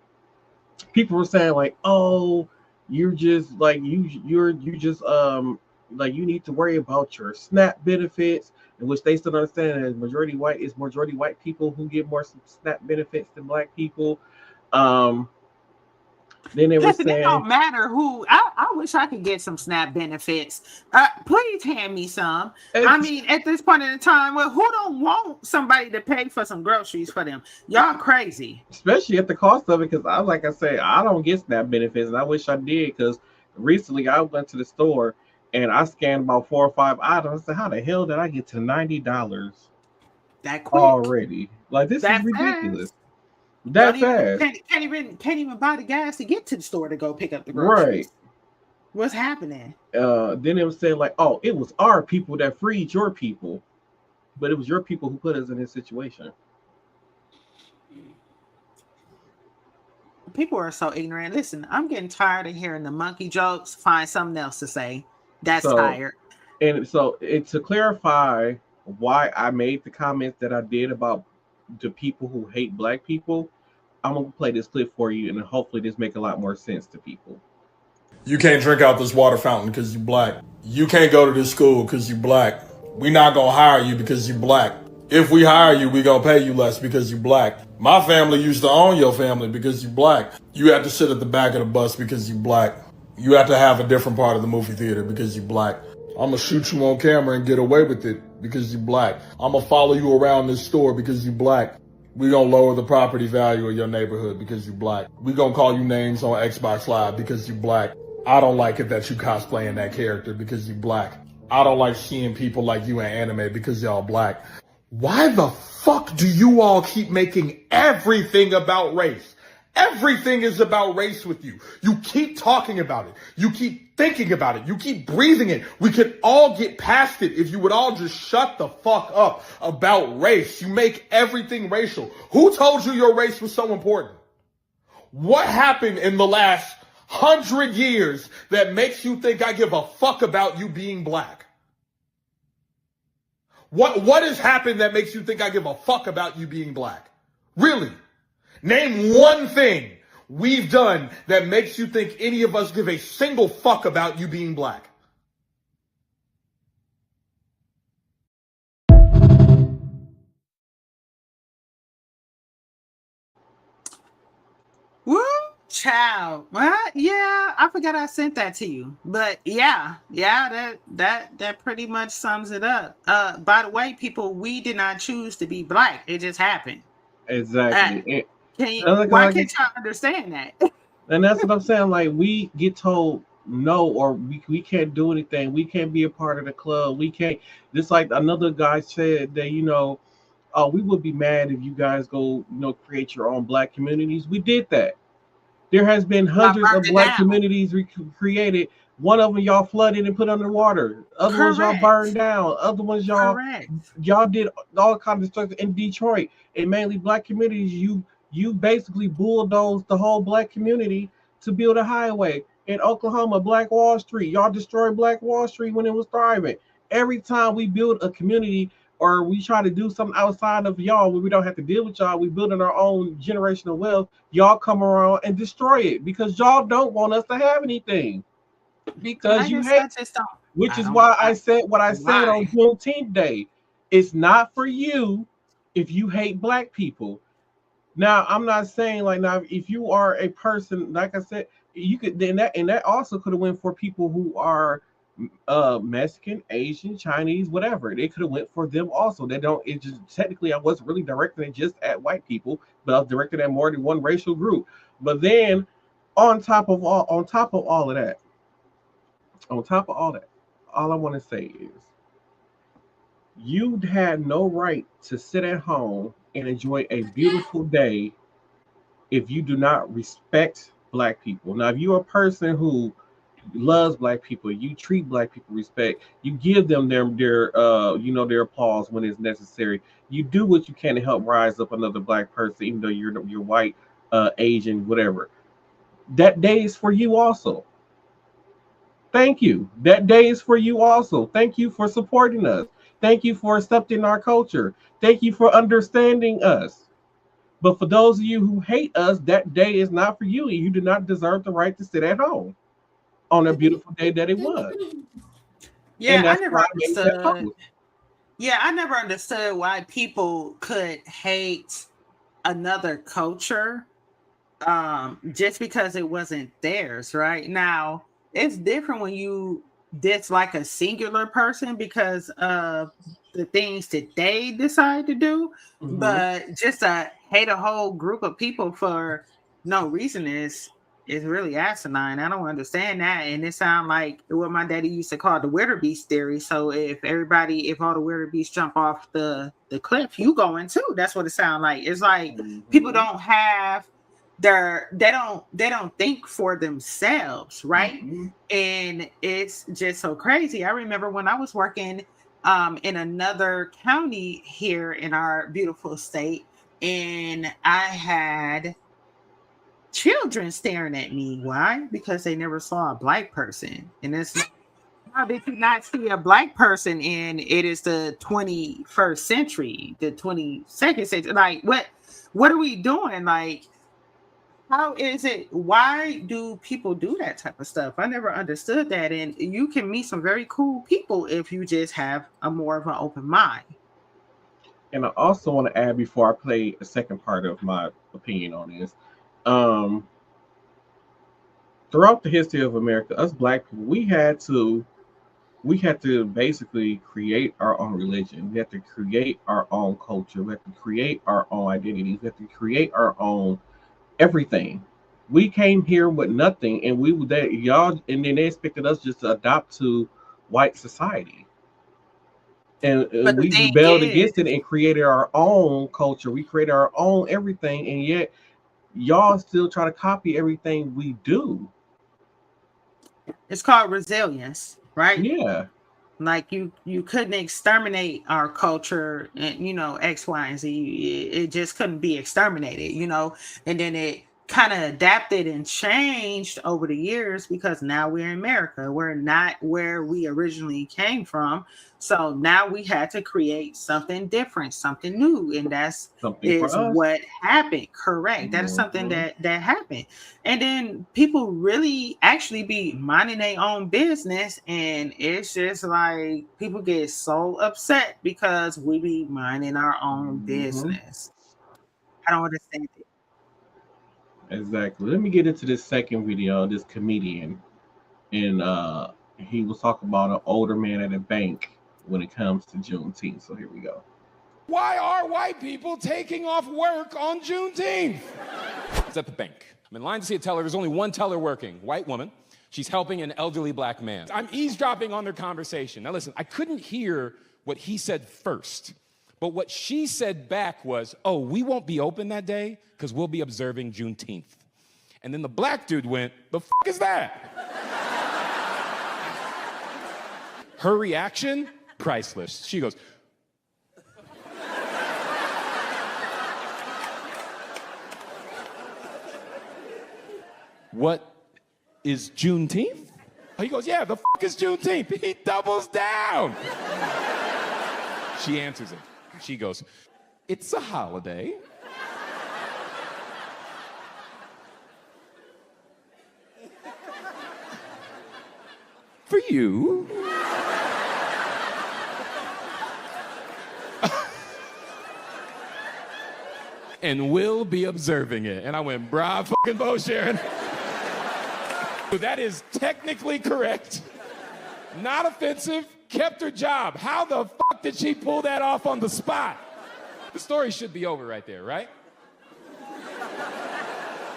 people were saying like, oh, you're just like you're just you need to worry about your SNAP benefits, in which they still understand that majority white people who get more SNAP benefits than black people. Then they were saying it don't matter who. I wish I could get some SNAP benefits. Please hand me some. I mean, at this point in the time, well, who don't want somebody to pay for some groceries for them? Y'all crazy. Especially at the cost of it, because I don't get SNAP benefits, and I wish I did, because recently I went to the store and I scanned about 4 or 5 items. I said, how the hell did I get to $90 that quick already? Like, this is ridiculous. That fast. Can't even buy the gas to get to the store to go pick up the groceries. Right. What's happening? Then it was saying like, oh, it was our people that freed your people, but it was your people who put us in this situation. People are so ignorant. Listen, I'm getting tired of hearing the monkey jokes. Find something else to say. That's tired. And so to clarify why I made the comments that I did about the people who hate black people, I'm gonna play this clip for you, and hopefully this make a lot more sense to people. You can't drink out this water fountain because you black. You can't go to this school because you black. We not gonna hire you because you black. If we hire you, we gonna pay you less because you black. My family used to own your family because you black. You have to sit at the back of the bus because you black. You have to have a different part of the movie theater because you black. I'm gonna shoot you on camera and get away with it because you black. I'm gonna follow you around this store because you black. We gonna lower the property value of your neighborhood because you black. We gonna call you names on Xbox Live because you black. I don't like it that you cosplaying that character because you black. I don't like seeing people like you in anime because y'all black. Why the fuck do you all keep making everything about race? Everything is about race with you. You keep talking about it. You keep thinking about it. You keep breathing it. We could all get past it if you would all just shut the fuck up about race. You make everything racial. Who told you your race was so important? What happened in the last 100 years that makes you think I give a fuck about you being black? What has happened that makes you think I give a fuck about you being black? Really? Name one thing we've done that makes you think any of us give a single fuck about you being black. Woo, child. What? Yeah, I forgot I sent that to you. But yeah, that pretty much sums it up. By the way, people, we did not choose to be black. It just happened. Exactly. Why can't y'all understand that? And that's what I'm saying. Like, we get told no, or we can't do anything. We can't be a part of the club. We can't. Just like another guy said that, oh, we would be mad if you guys go, create your own black communities. We did that. There has been hundreds of black communities created. One of them y'all flooded and put underwater. Other ones y'all burned down. Other ones y'all did all kinds of destruction in Detroit. And mainly black communities, you basically bulldozed the whole black community to build a highway. In Oklahoma, Black Wall Street, y'all destroyed Black Wall Street when it was thriving. Every time we build a community or we try to do something outside of y'all where we don't have to deal with y'all, we building our own generational wealth, y'all come around and destroy it because y'all don't want us to have anything. Because you hate, which is why I said what I said on Juneteenth Day. It's not for you if you hate black people. Now, I'm not saying like now if you are a person, like I said, you could then that also could have went for people who are Mexican, Asian, Chinese, whatever. They could have went for them also. They don't. It just technically I wasn't really directing it just at white people, but I was directed at more than one racial group. But then on top of all of that, all I want to say is you had no right to sit at home and enjoy a beautiful day if you do not respect black people. Now, if you're a person who loves black people, you treat black people respect, you give them their applause when it's necessary. You do what you can to help rise up another black person, even though you're white, Asian, whatever. That day is for you also. Thank you. That day is for you also. Thank you for supporting us. Thank you for accepting our culture. Thank you for understanding us. But for those of you who hate us, that day is not for you. You do not deserve the right to sit at home on a beautiful day that it was. Yeah, I never understood. Yeah, I never understood why people could hate another culture just because it wasn't theirs, right? Now, it's different when you dislike a singular person because of the things that they decide to do, but just to hate a whole group of people for no reason is really asinine. I don't understand that, and it sounds like what my daddy used to call the wildebeest theory. So if all the wildebeest jump off the cliff, you going too. That's what it sounds like. It's like people don't have they don't think for themselves, right? And it's just so crazy. I remember when I was working in another county here in our beautiful state, and I had children staring at me. Why? Because they never saw a black person. And it's like, how did you not see a black person in it is the 21st century, the 22nd century? Like, what are we doing? Like, how is it? Why do people do that type of stuff? I never understood that. And you can meet some very cool people if you just have a more of an open mind. And I also want to add before I play a second part of my opinion on this. Throughout the history of America, us black people, we had to basically create our own religion. We had to create our own culture. We had to create our own identities. We had to create our own everything. We came here with nothing, and and then they expected us just to adopt to white society. And we rebelled against it and created our own culture. We created our own everything, and yet y'all still try to copy everything we do. It's called resilience, right? Yeah. Like you couldn't exterminate our culture and X, Y, and Z. It just couldn't be exterminated, and then it kind of adapted and changed over the years because now we're in America. We're not where we originally came from. So now we had to create something different, something new. And that's what happened. Correct. That is something that happened. And then people really actually be minding their own business. And it's just like people get so upset because we be minding our own business. I don't understand it. Exactly. Let me get into this second video. This comedian, and he was talking about an older man at a bank when it comes to Juneteenth. So here we go. Why are white people taking off work on Juneteenth? It's at the bank. I'm in line to see a teller. There's only one teller working, white woman. She's helping an elderly black man. I'm eavesdropping on their conversation. Now listen, I couldn't hear what he said first. But what she said back was, oh, we won't be open that day because we'll be observing Juneteenth. And then the black dude went, the f*** is that? Her reaction, priceless. She goes, what is Juneteenth? He goes, yeah, the fuck is Juneteenth? He doubles down. She answers it. She goes, it's a holiday. For you. And we'll be observing it. And I went, brah fucking bo, Sharon. That is technically correct. Not offensive. Kept her job. How the fuck did she pull that off on the spot? The story should be over right there, right?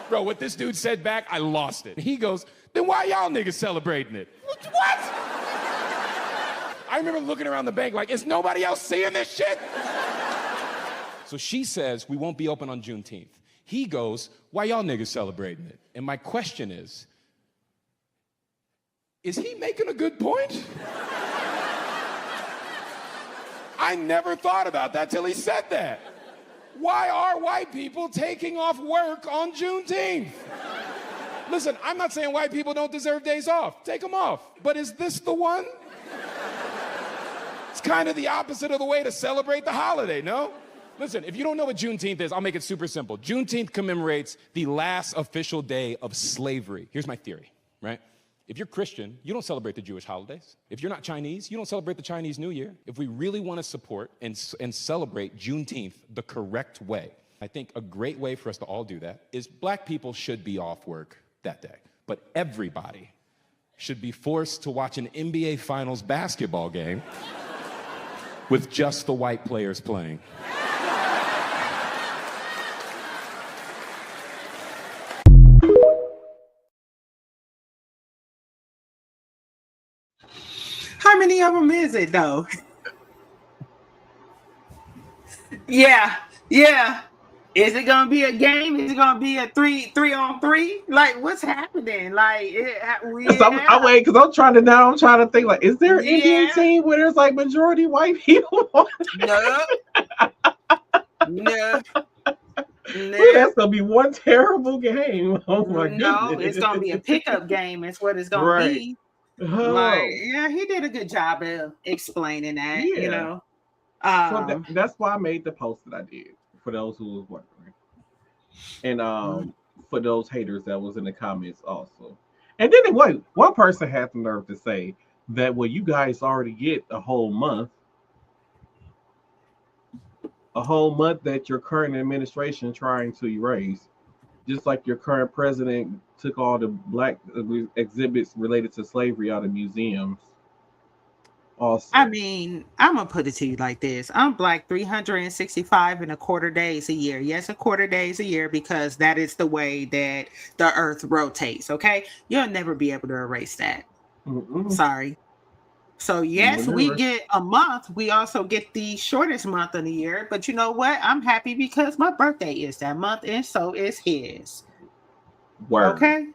Bro, what this dude said back, I lost it. He goes, then why y'all niggas celebrating it? What? I remember looking around the bank like, is nobody else seeing this shit? So she says, we won't be open on Juneteenth. He goes, why y'all niggas celebrating it? And my question is he making a good point? I never thought about that till he said that. Why are white people taking off work on Juneteenth? Listen, I'm not saying white people don't deserve days off. Take them off. But is this the one? It's kind of the opposite of the way to celebrate the holiday, no? Listen, if you don't know what Juneteenth is, I'll make it super simple. Juneteenth commemorates the last official day of slavery. Here's my theory, right? If you're Christian, you don't celebrate the Jewish holidays. If you're not Chinese, you don't celebrate the Chinese New Year. If we really want to support and celebrate Juneteenth the correct way, I think a great way for us to all do that is black people should be off work that day. But everybody should be forced to watch an NBA Finals basketball game with just the white players playing. How many of them is it though? Yeah. Is it gonna be a game? Is it gonna be a 3-on-3? Like, what's happening? Like, I'm waiting because I'm trying to think like, is there an Indian team where there's like majority white people? No. Ooh, that's gonna be one terrible game. Oh my goodness. No, it's gonna be a pickup game. Is what it's gonna be. Oh. Like, yeah, he did a good job of explaining that. Yeah. You know. So that's why I made the post that I did, for those who was wondering, and for those haters that was in the comments also. And then one person had the nerve to say that, well, you guys already get a whole month that your current administration trying to erase, just like your current president took all the black exhibits related to slavery out of museums. Also, I mean, I'm gonna put it to you like this: I'm black 365 and a quarter days a year. Yes, a quarter days a year, because that is the way that the earth rotates. Okay, you'll never be able to erase that. Sorry. So yes, we get a month. We also get the shortest month of the year. But you know what? I'm happy because my birthday is that month, and so is his. Word. Okay.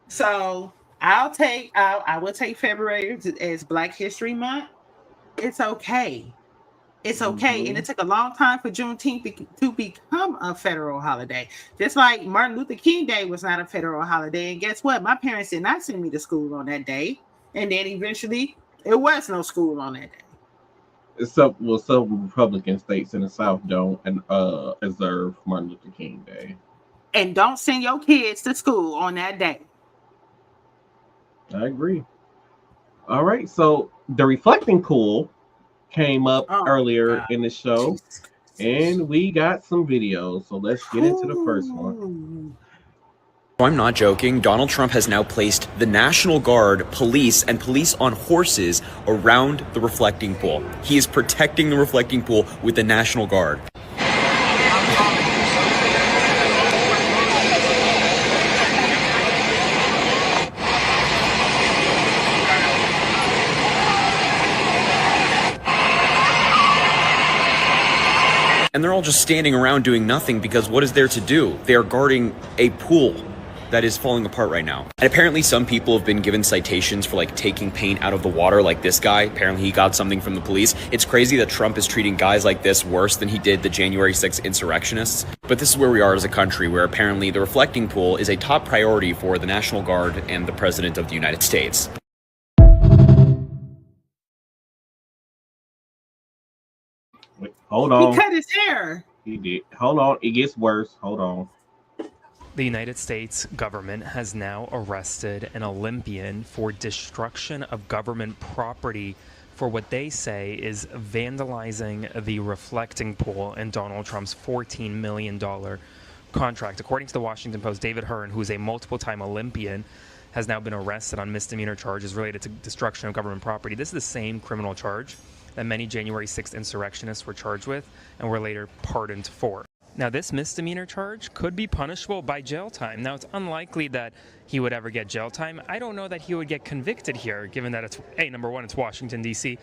So I will take February as Black History Month. It's okay. It's okay. And it took a long time for Juneteenth to become a federal holiday. Just like Martin Luther King Day was not a federal holiday. And guess what? My parents did not send me to school on that day. And then eventually it was no school on that day. Some Republican states in the South don't observe Martin Luther King Day. And don't send your kids to school on that day. I agree. All right. So the reflecting pool came up earlier in the show, and we got some videos. So let's get into the first one. I'm not joking. Donald Trump has now placed the National Guard, police, and police on horses around the reflecting pool. He is protecting the reflecting pool with the National Guard. And they're all just standing around doing nothing because what is there to do? They are guarding a pool. that is falling apart right now. And apparently some people have been given citations for like taking paint out of the water, like this guy. Apparently he got something from the police. It's crazy that Trump is treating guys like this worse than he did the January 6th insurrectionists. But this is where we are as a country, where apparently the reflecting pool is a top priority for the National Guard and the President of the United States. Wait, hold on. He cut his hair. He did. Hold on. It gets worse. Hold on. The United States government has now arrested an Olympian for destruction of government property for what they say is vandalizing the reflecting pool in Donald Trump's $14 million contract. According to the Washington Post, David Hearn, who is a multiple-time Olympian, has now been arrested on misdemeanor charges related to destruction of government property. This is the same criminal charge that many January 6th insurrectionists were charged with and were later pardoned for. Now, this misdemeanor charge could be punishable by jail time. Now, it's unlikely that he would ever get jail time. I don't know that he would get convicted here, given that it's, A, number one, it's Washington, D.C.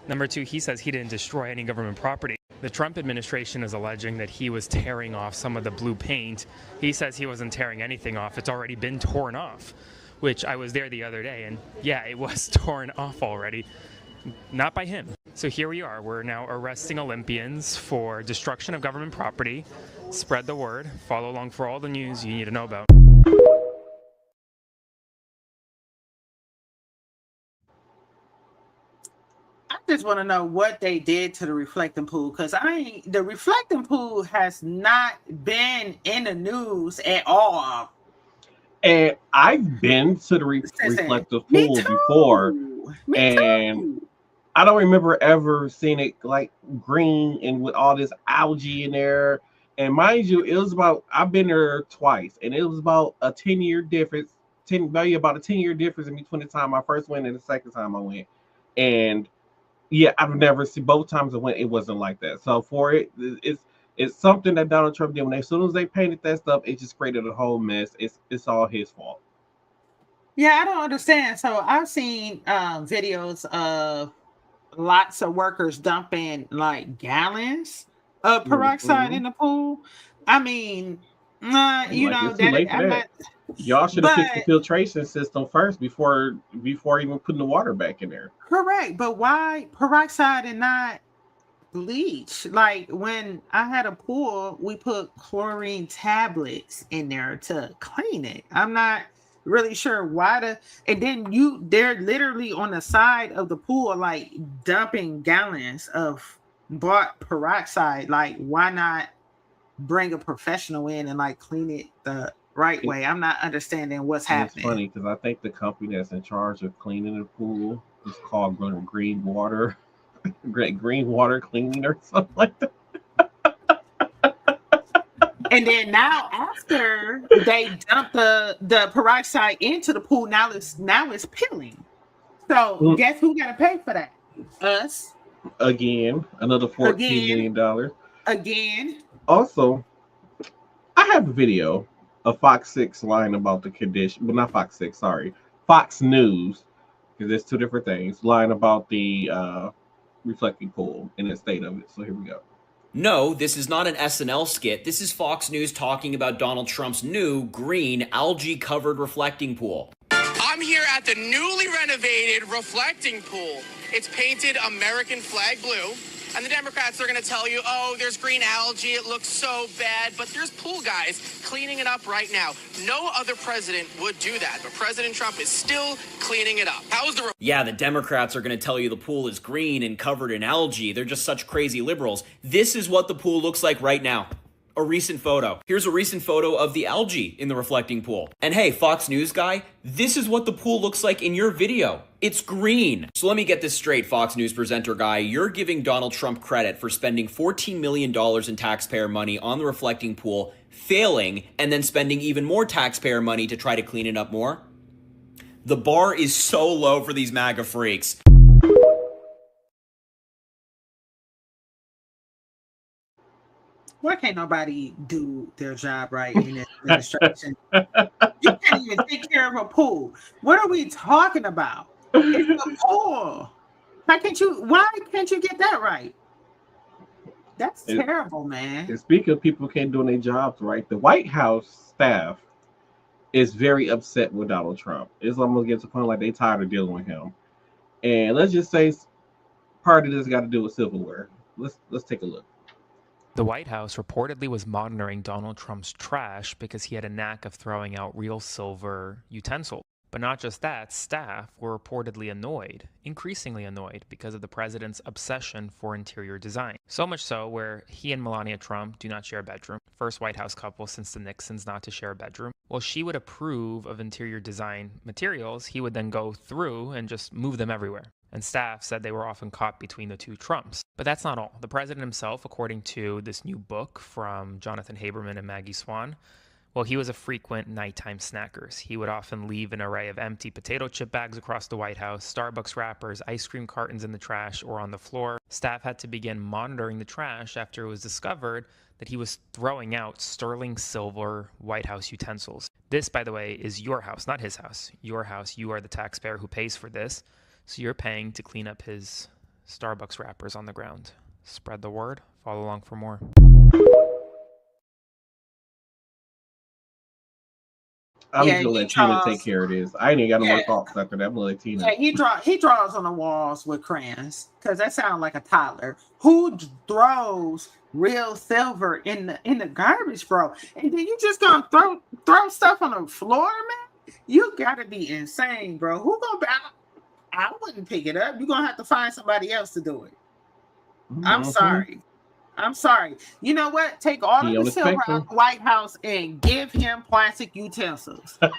Number two, he says he didn't destroy any government property. The Trump administration is alleging that he was tearing off some of the blue paint. He says he wasn't tearing anything off. It's already been torn off, which I was there the other day, and yeah, it was torn off already. Not by him. So here we are. We're now arresting Olympians for destruction of government property. Spread the word. Follow along for all the news you need to know about. I just want to know what they did to the reflecting pool, because the reflecting pool has not been in the news at all. And I've been to the reflective pool before, and I don't remember ever seeing it like green and with all this algae in there. And mind you, it was I've been there twice, and it was about a 10-year difference, about a 10-year difference in between the time I first went and the second time I went. And yeah, I've never seen, both times I went, it wasn't like that. So for it's something that Donald Trump did. As soon as they painted that stuff, it just created a whole mess. It's all his fault. Yeah, I don't understand. So I've seen videos of lots of workers dumping like gallons of peroxide in the pool. I mean, you know, y'all should have fixed the filtration system first before even putting the water back in there. Correct, but why peroxide and not bleach? Like when I had a pool, we put chlorine tablets in there to clean it. I'm not really sure why and then they're literally on the side of the pool like dumping gallons of bought peroxide. Like, why not bring a professional in and like clean it the right way? I'm not understanding what's happening. It's funny because I think the company that's in charge of cleaning the pool is called Green Water Green Water Cleaning or something like that. And then now after they dump the peroxide into the pool, now it's peeling. So guess who got to pay for that? Us. Again, another $14 million. Again. Also, I have a video of Fox 6 lying about the condition. Well, not Fox 6, sorry. Fox News, because there's two different things, lying about the reflecting pool and the state of it. So here we go. No, this is not an SNL skit. This is Fox News talking about Donald Trump's new green algae-covered reflecting pool. I'm here at the newly renovated reflecting pool. It's painted American flag blue. And the Democrats are going to tell you, oh, there's green algae, it looks so bad. But there's pool guys cleaning it up right now. No other president would do that. But President Trump is still cleaning it up. How's the... Yeah, the Democrats are going to tell you the pool is green and covered in algae. They're just such crazy liberals. This is what the pool looks like right now. A recent photo. Here's a recent photo of the algae in the reflecting pool. And hey, Fox News guy, this is what the pool looks like in your video. It's green. So let me get this straight, Fox News presenter guy. You're giving Donald Trump credit for spending $14 million in taxpayer money on the reflecting pool, failing, and then spending even more taxpayer money to try to clean it up more? The bar is so low for these MAGA freaks. Why can't nobody do their job right in this administration? You can't even take care of a pool. What are we talking about? It's a pool. Why can't you get that right? That's terrible, man. And speaking of people can't do their jobs right, the White House staff is very upset with Donald Trump. It's almost getting to the point like they tired of dealing with him. And let's just say part of this got to do with silverware. Let's take a look. The White House reportedly was monitoring Donald Trump's trash because he had a knack of throwing out real silver utensils. But not just that, staff were reportedly annoyed, increasingly annoyed, because of the president's obsession for interior design. So much so where he and Melania Trump do not share a bedroom. First White House couple since the Nixons not to share a bedroom. Well, she would approve of interior design materials. He would then go through and just move them everywhere. And staff said they were often caught between the two Trumps. But that's not all. The president himself, according to this new book from Jonathan Haberman and Maggie Swan, well, he was a frequent nighttime snacker. He would often leave an array of empty potato chip bags across the White House, Starbucks wrappers, ice cream cartons in the trash or on the floor. Staff had to begin monitoring the trash after it was discovered that he was throwing out sterling silver White House utensils. This, by the way, is your house, not his house. Your house. You are the taxpayer who pays for this. So you're paying to clean up his Starbucks wrappers on the ground. Spread the word. Follow along for more. I'm just gonna let Tina take care of this. I ain't even got no more thoughts after that. I'm gonna let Tina. Yeah, he draws on the walls with crayons because that sounds like a toddler. Who throws real silver in the garbage, bro? And then you just gonna throw stuff on the floor, man? You gotta be insane, bro. Who gonna buy? I wouldn't pick it up. You're going to have to find somebody else to do it. I'm sorry. I'm sorry. You know what? Take all of the silver out of the White House and give him plastic utensils. Take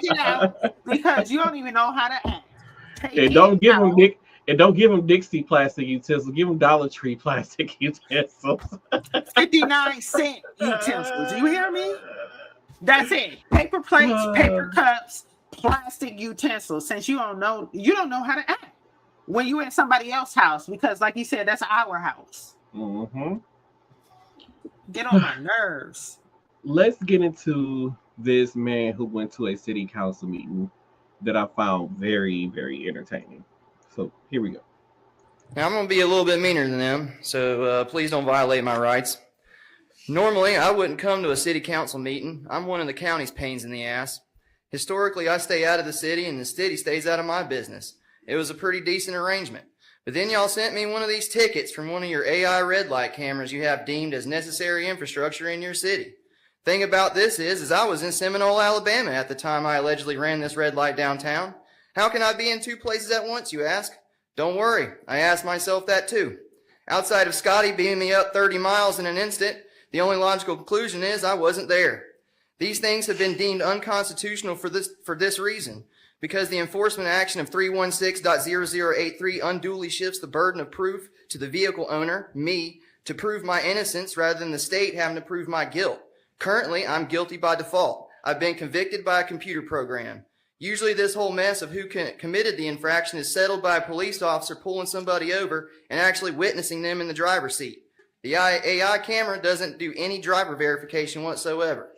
it out because you don't even know how to act. And don't give him Dixie plastic utensils. Give him Dollar Tree plastic utensils. 59-cent utensils. You hear me? That's it. Paper plates, paper cups, plastic utensils. Since you don't know how to act when you in somebody else's house, because like you said, that's our house. Get on my nerves. Let's get into this man who went to a city council meeting that I found very, very entertaining. So here we go. Now I'm going to be a little bit meaner than them, so please don't violate my rights. Normally, I wouldn't come to a city council meeting. I'm one of the county's pains in the ass. Historically, I stay out of the city, and the city stays out of my business. It was a pretty decent arrangement. But then y'all sent me one of these tickets from one of your AI red light cameras you have deemed as necessary infrastructure in your city. Thing about this is I was in Seminole, Alabama at the time I allegedly ran this red light downtown. How can I be in two places at once, you ask? Don't worry, I asked myself that too. Outside of Scotty beaming me up 30 miles in an instant, the only logical conclusion is I wasn't there. These things have been deemed unconstitutional for this reason, because the enforcement action of 316.0083 unduly shifts the burden of proof to the vehicle owner, me, to prove my innocence rather than the state having to prove my guilt. Currently, I'm guilty by default. I've been convicted by a computer program. Usually this whole mess of who committed the infraction is settled by a police officer pulling somebody over and actually witnessing them in the driver's seat. The AI camera doesn't do any driver verification whatsoever.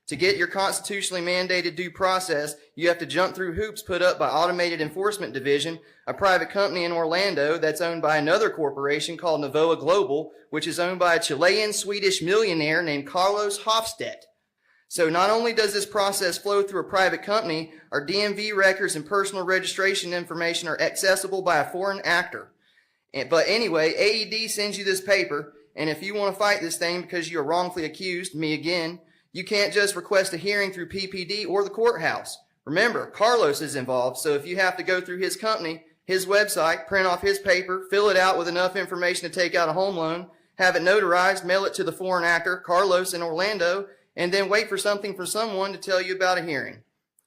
To get your constitutionally mandated due process, you have to jump through hoops put up by Automated Enforcement Division, a private company in Orlando that's owned by another corporation called Novoa Global, which is owned by a Chilean-Swedish millionaire named Carlos Hofstedt. So not only does this process flow through a private company, our DMV records and personal registration information are accessible by a foreign actor. But anyway, AED sends you this paper, and if you want to fight this thing because you are wrongfully accused, me again, you can't just request a hearing through PPD or the courthouse. Remember, Carlos is involved, so if you have to go through his company, his website, print off his paper, fill it out with enough information to take out a home loan, have it notarized, mail it to the foreign actor, Carlos in Orlando, and then wait for something from someone to tell you about a hearing.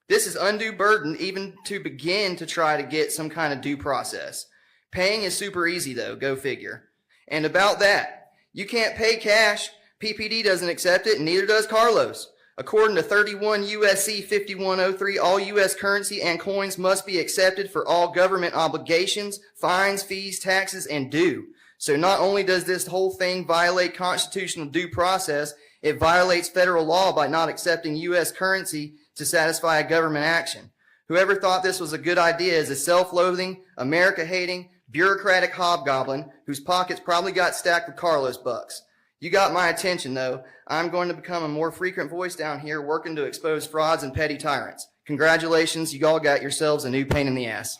This is undue burden even to begin to try to get some kind of due process. Paying is super easy though, go figure. And about that, you can't pay cash. PPD doesn't accept it, and neither does Carlos. According to 31 USC 5103, all U.S. currency and coins must be accepted for all government obligations, fines, fees, taxes, and due. So not only does this whole thing violate constitutional due process, it violates federal law by not accepting U.S. currency to satisfy a government action. Whoever thought this was a good idea is a self-loathing, America-hating, bureaucratic hobgoblin whose pockets probably got stacked with Carlos bucks. You got my attention, though. I'm going to become a more frequent voice down here working to expose frauds and petty tyrants. Congratulations, you all got yourselves a new pain in the ass.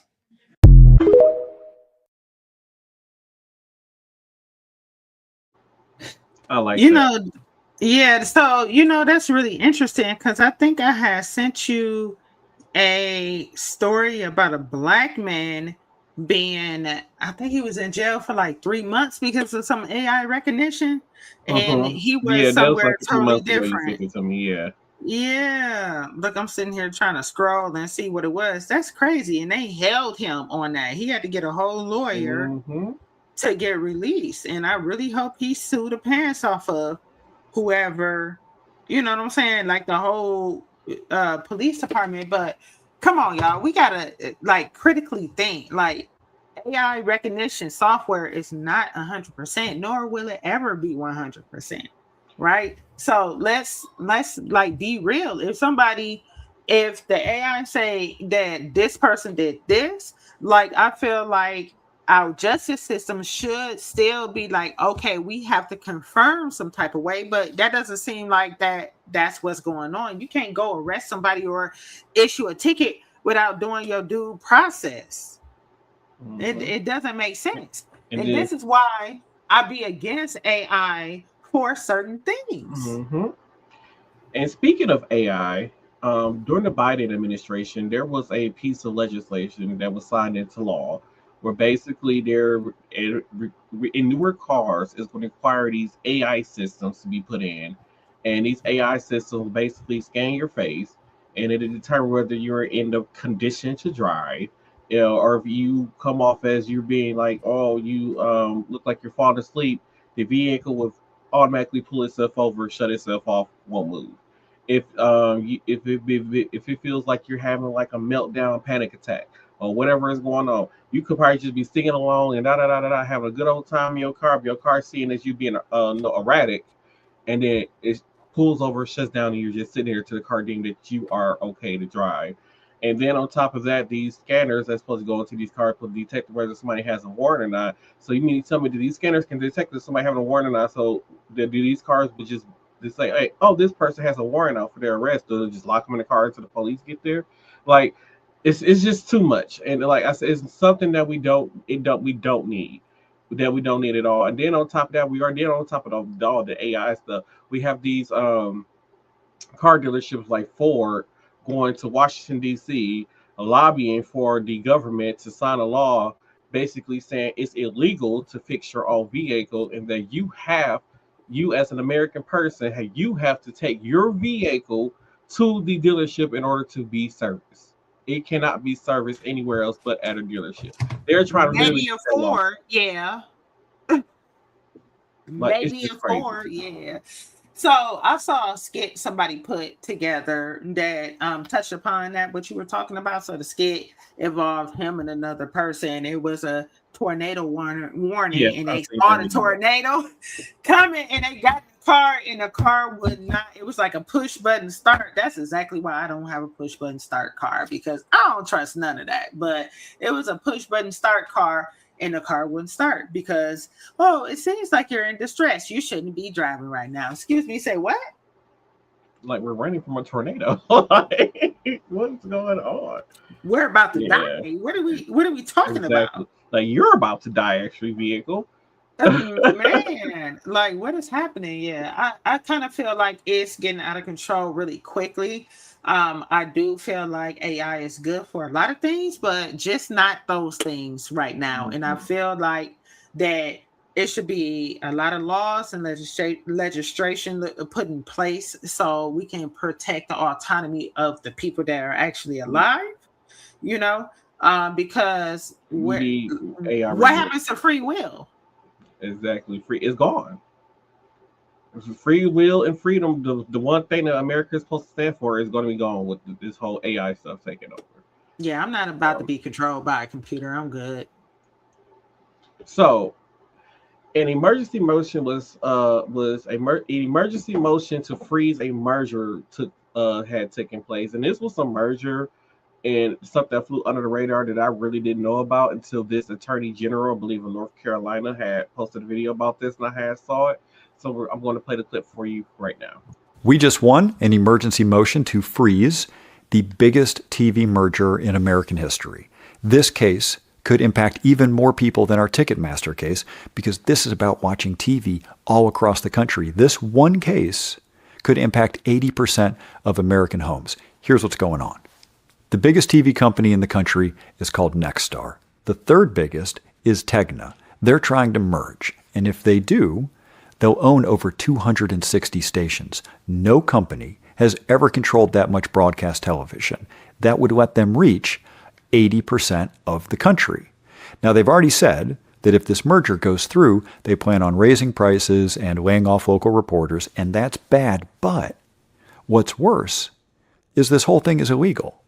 I like You that. know, yeah, so that's really interesting because I think I had sent you a story about a black man being, I think he was in jail for like 3 months because of some AI recognition, and he Yeah, was that was somewhere like a few totally months ago. You different. sent it to me. Yeah. Yeah, look, I'm sitting here trying to scroll and see what it was. That's crazy, and they held him on that. He had to get a whole lawyer to get released, and I really hope he sued the pants off of whoever, you know what I'm saying, like the whole police department. But come on, y'all, we gotta like critically think. Like, AI recognition software is not 100%, nor will it ever be 100%, right? So let's like be real. If the AI say that this person did this, like, I feel like our justice system should still be like, okay, we have to confirm some type of way, but that doesn't seem like that's what's going on. You can't go arrest somebody or issue a ticket without doing your due process. It doesn't make sense. And this is why I be against AI for certain things. And speaking of AI, during the Biden administration, there was a piece of legislation that was signed into law where basically in newer cars is going to require these AI systems to be put in. And these AI systems basically scan your face and it'll determine whether you're in the condition to drive, or if you come off as you're being like, oh, you look like you're falling asleep, the vehicle will automatically pull itself over, shut itself off, won't move. If it feels like you're having like a meltdown, panic attack, or whatever is going on, you could probably just be singing along and having a good old time in your car seeing as you being erratic, and then it pulls over, shuts down, and you're just sitting here to the car deeming that you are okay to drive. And then on top of that, these scanners that's supposed to go into these cars to detect whether somebody has a warrant or not. So you mean to tell me that these scanners can detect if somebody having a warrant or not? So do these cars would just say, hey, oh, this person has a warrant out for their arrest, or just lock them in the car until the police get there? Like, it's just too much. And like I said, it's something that we don't need. That we don't need at all. And then on top of that, on top of all the AI stuff, we have these car dealerships like Ford going to Washington, D.C., lobbying for the government to sign a law basically saying it's illegal to fix your own vehicle, and that you as an American person, you have to take your vehicle to the dealership in order to be serviced. It cannot be serviced anywhere else but at a dealership. They're trying to maybe a Ford, yeah. Like, maybe a Ford, yeah. So I saw a skit somebody put together that touched upon that what you were talking about. So the skit involved him and another person. It was a tornado warning, and they saw the tornado coming, and they got the car, and the car would not. It was like a push button start. That's exactly why I don't have a push button start car, because I don't trust none of that. But it was a push button start car, and the car wouldn't start because, oh, it seems like you're in distress. You shouldn't be driving right now. Excuse me, say what? Like we're running from a tornado. Like, what's going on? We're about to die. What are we talking about? Like, you're about to die, actually, vehicle. Man, like, what is happening? Yeah, I kind of feel like it's getting out of control really quickly. I do feel like AI is good for a lot of things, but just not those things right now. And I feel like that it should be a lot of laws and legislation put in place so we can protect the autonomy of the people that are actually alive, because what happens to free will? Exactly. Free is gone. Free will and freedom, the one thing that America is supposed to stand for, is going to be gone with this whole AI stuff taking over. Yeah, I'm not about to be controlled by a computer. I'm good. So, an emergency motion was an emergency motion to freeze a merger had taken place, and this was a merger and something that flew under the radar that I really didn't know about until this attorney general, I believe in North Carolina, had posted a video about this, and I had saw it. So I'm going to play the clip for you right now. We just won an emergency motion to freeze the biggest TV merger in American history. This case could impact even more people than our Ticketmaster case, because this is about watching TV all across the country. This one case could impact 80% of American homes. Here's what's going on. The biggest TV company in the country is called Nexstar. The third biggest is Tegna. They're trying to merge, and if they do, they'll own over 260 stations. No company has ever controlled that much broadcast television. That would let them reach 80% of the country. Now, they've already said that if this merger goes through, they plan on raising prices and laying off local reporters, and that's bad. But what's worse is this whole thing is illegal.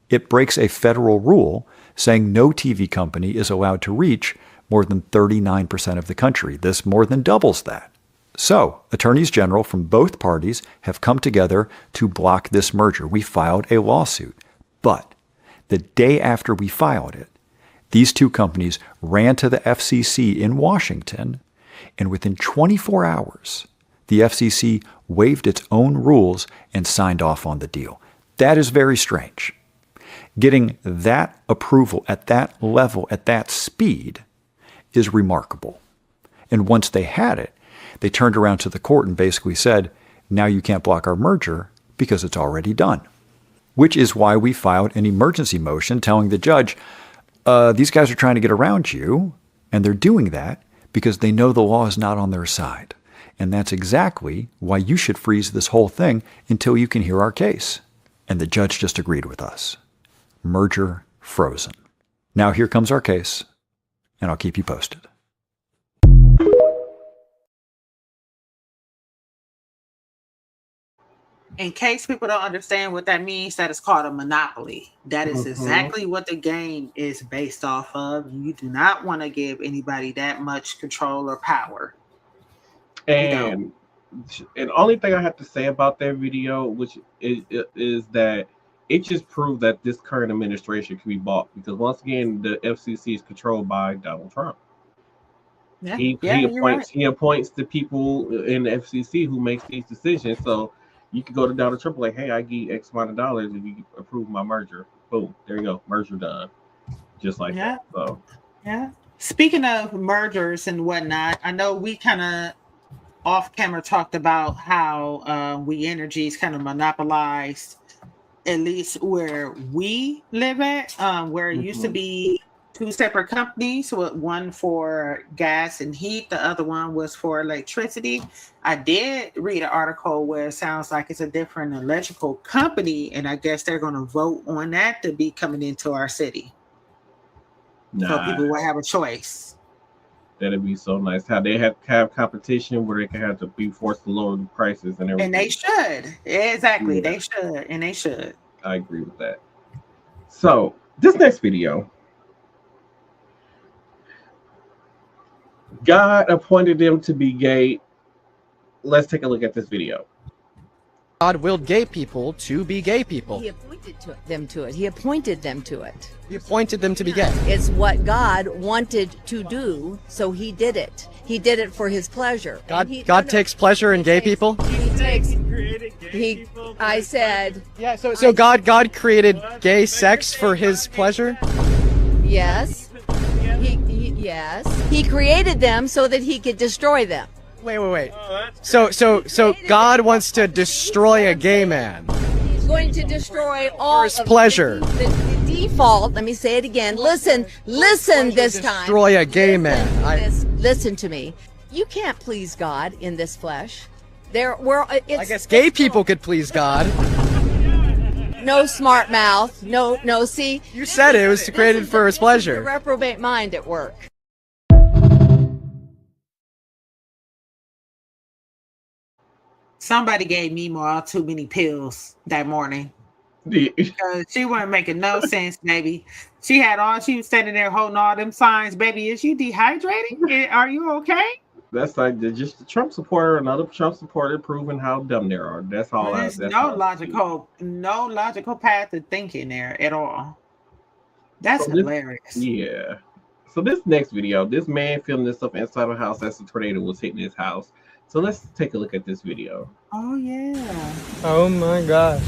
It breaks a federal rule saying no TV company is allowed to reach more than 39% of the country. This more than doubles that. So, attorneys general from both parties have come together to block this merger. We filed a lawsuit. But the day after we filed it, these two companies ran to the FCC in Washington, and within 24 hours, the FCC waived its own rules and signed off on the deal. That is very strange. Getting that approval at that level, at that speed, is remarkable. And once they had it, they turned around to the court and basically said, now you can't block our merger because it's already done. Which is why we filed an emergency motion telling the judge, these guys are trying to get around you, and they're doing that because they know the law is not on their side. And that's exactly why you should freeze this whole thing until you can hear our case. And the judge just agreed with us. Merger frozen. Now here comes our case, and I'll keep you posted. In case people don't understand what that means, that is called a monopoly. That is exactly what the game is based off of. You do not want to give anybody that much control or power. And the only thing I have to say about that video, which is that it just proved that this current administration can be bought, because once again, the FCC is controlled by Donald Trump. Yeah, He appoints the people in the FCC who makes these decisions. So you can go to Donald Trump like, hey, I give you X amount of dollars if you approve my merger. Boom, there you go, merger done. Just like that. So yeah. Speaking of mergers and whatnot, I know we kind of off camera talked about how We Energies kind of monopolized, at least where we live at, where it used to be two separate companies, with one for gas and heat, the other one was for electricity. I did read an article where it sounds like it's a different electrical company, and I guess they're going to vote on that to be coming into our city. So people will have a choice. That'd be so nice. How they have competition where they can have to be forced to lower the prices and everything. And they should. Exactly. Yeah. They should. And they should. I agree with that. So this next video, God appointed them to be gay. Let's take a look at this video. God willed gay people to be gay people. He appointed them to it. He appointed them to it. He appointed them to be gay. It's what God wanted to do, so he did it. He did it for his pleasure. God takes pleasure in gay people? I said... Yeah, so God created gay sex for his pleasure? Yes. Yes. He created them so that he could destroy them. Wait. So God wants to destroy a gay man. He's going to destroy all for his pleasure. The default, let me say it again. Listen this time. Destroy a gay man. Listen to me. You can't please God in this flesh. I guess gay people could please God. No smart mouth. No, see? You said it was created for his pleasure. The reprobate mind at work. Somebody gave Mimo too many pills that morning. Because she wasn't making no sense, baby. She was standing there holding all them signs. Baby, is you dehydrating? Are you okay? That's like just the Trump supporter, another Trump supporter proving how dumb they are. That's all. There's That's no all. logical path of thinking there at all. That's So this- hilarious. Yeah. So this next video, this man filmed this up inside a house as the tornado was hitting his house. So let's take a look at this video. Oh yeah. Oh my gosh.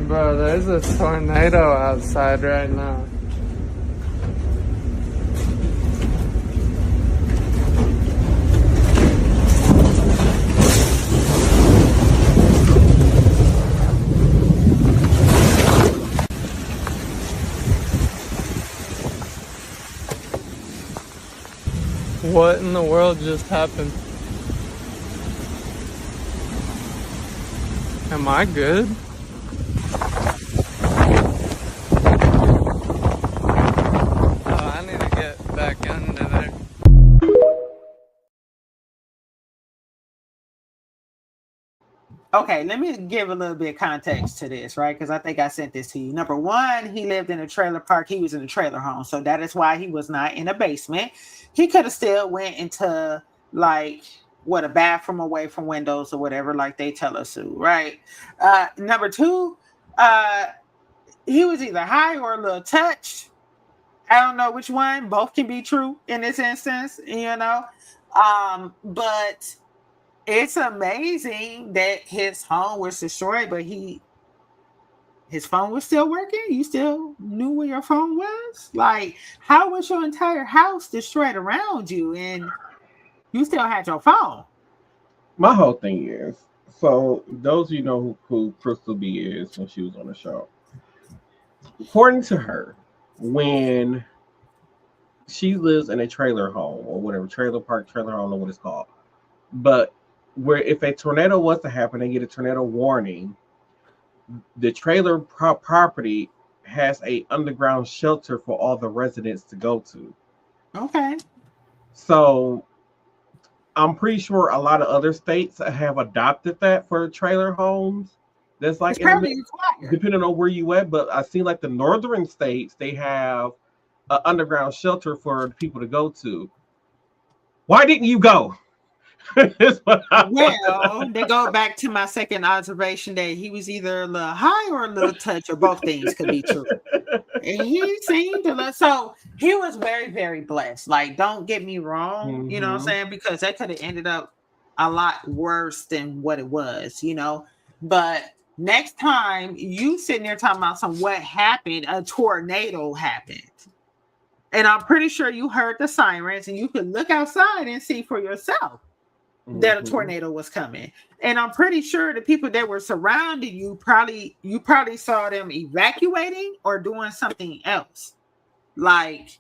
Bro, there's a tornado outside right now. What in the world just happened? Am I good? Oh, I need to get back under there. Okay, let me give a little bit of context to this, right? Because I think I sent this to you. Number one, he lived in a trailer park. He was in a trailer home. So that is why he was not in a basement. He could have still went into like a bathroom away from windows or whatever, like they tell us to, right? Number two, he was either high or a little touched. I don't know which one. Both can be true in this instance, you know. But it's amazing that his home was destroyed, but his phone was still working. You still knew where your phone was. Like, how was your entire house destroyed around you, and you still had your phone? My whole thing is, so those of you know who Crystal B is when she was on the show. According to her, when she lives in a trailer home or whatever, trailer park, trailer home, I don't know what it's called, but where if a tornado was to happen, they get a tornado warning. The trailer property has a underground shelter for all the residents to go to. Okay. So I'm pretty sure a lot of other states have adopted that for trailer homes. That's like It's probably required. depending on where you at, but I see like the northern states, they have an underground shelter for people to go to. Why didn't you go? Well, they go back to my second observation that he was either a little high or a little touch, or both things could be true. And he seemed to so he was very, very blessed. Like, don't get me wrong, you know what I'm saying? Because that could have ended up a lot worse than what it was, you know. But next time you sitting there talking about what happened, a tornado happened. And I'm pretty sure you heard the sirens and you could look outside and see for yourself that a tornado was coming. And I'm pretty sure the people that were surrounding you probably saw them evacuating or doing something else. Like,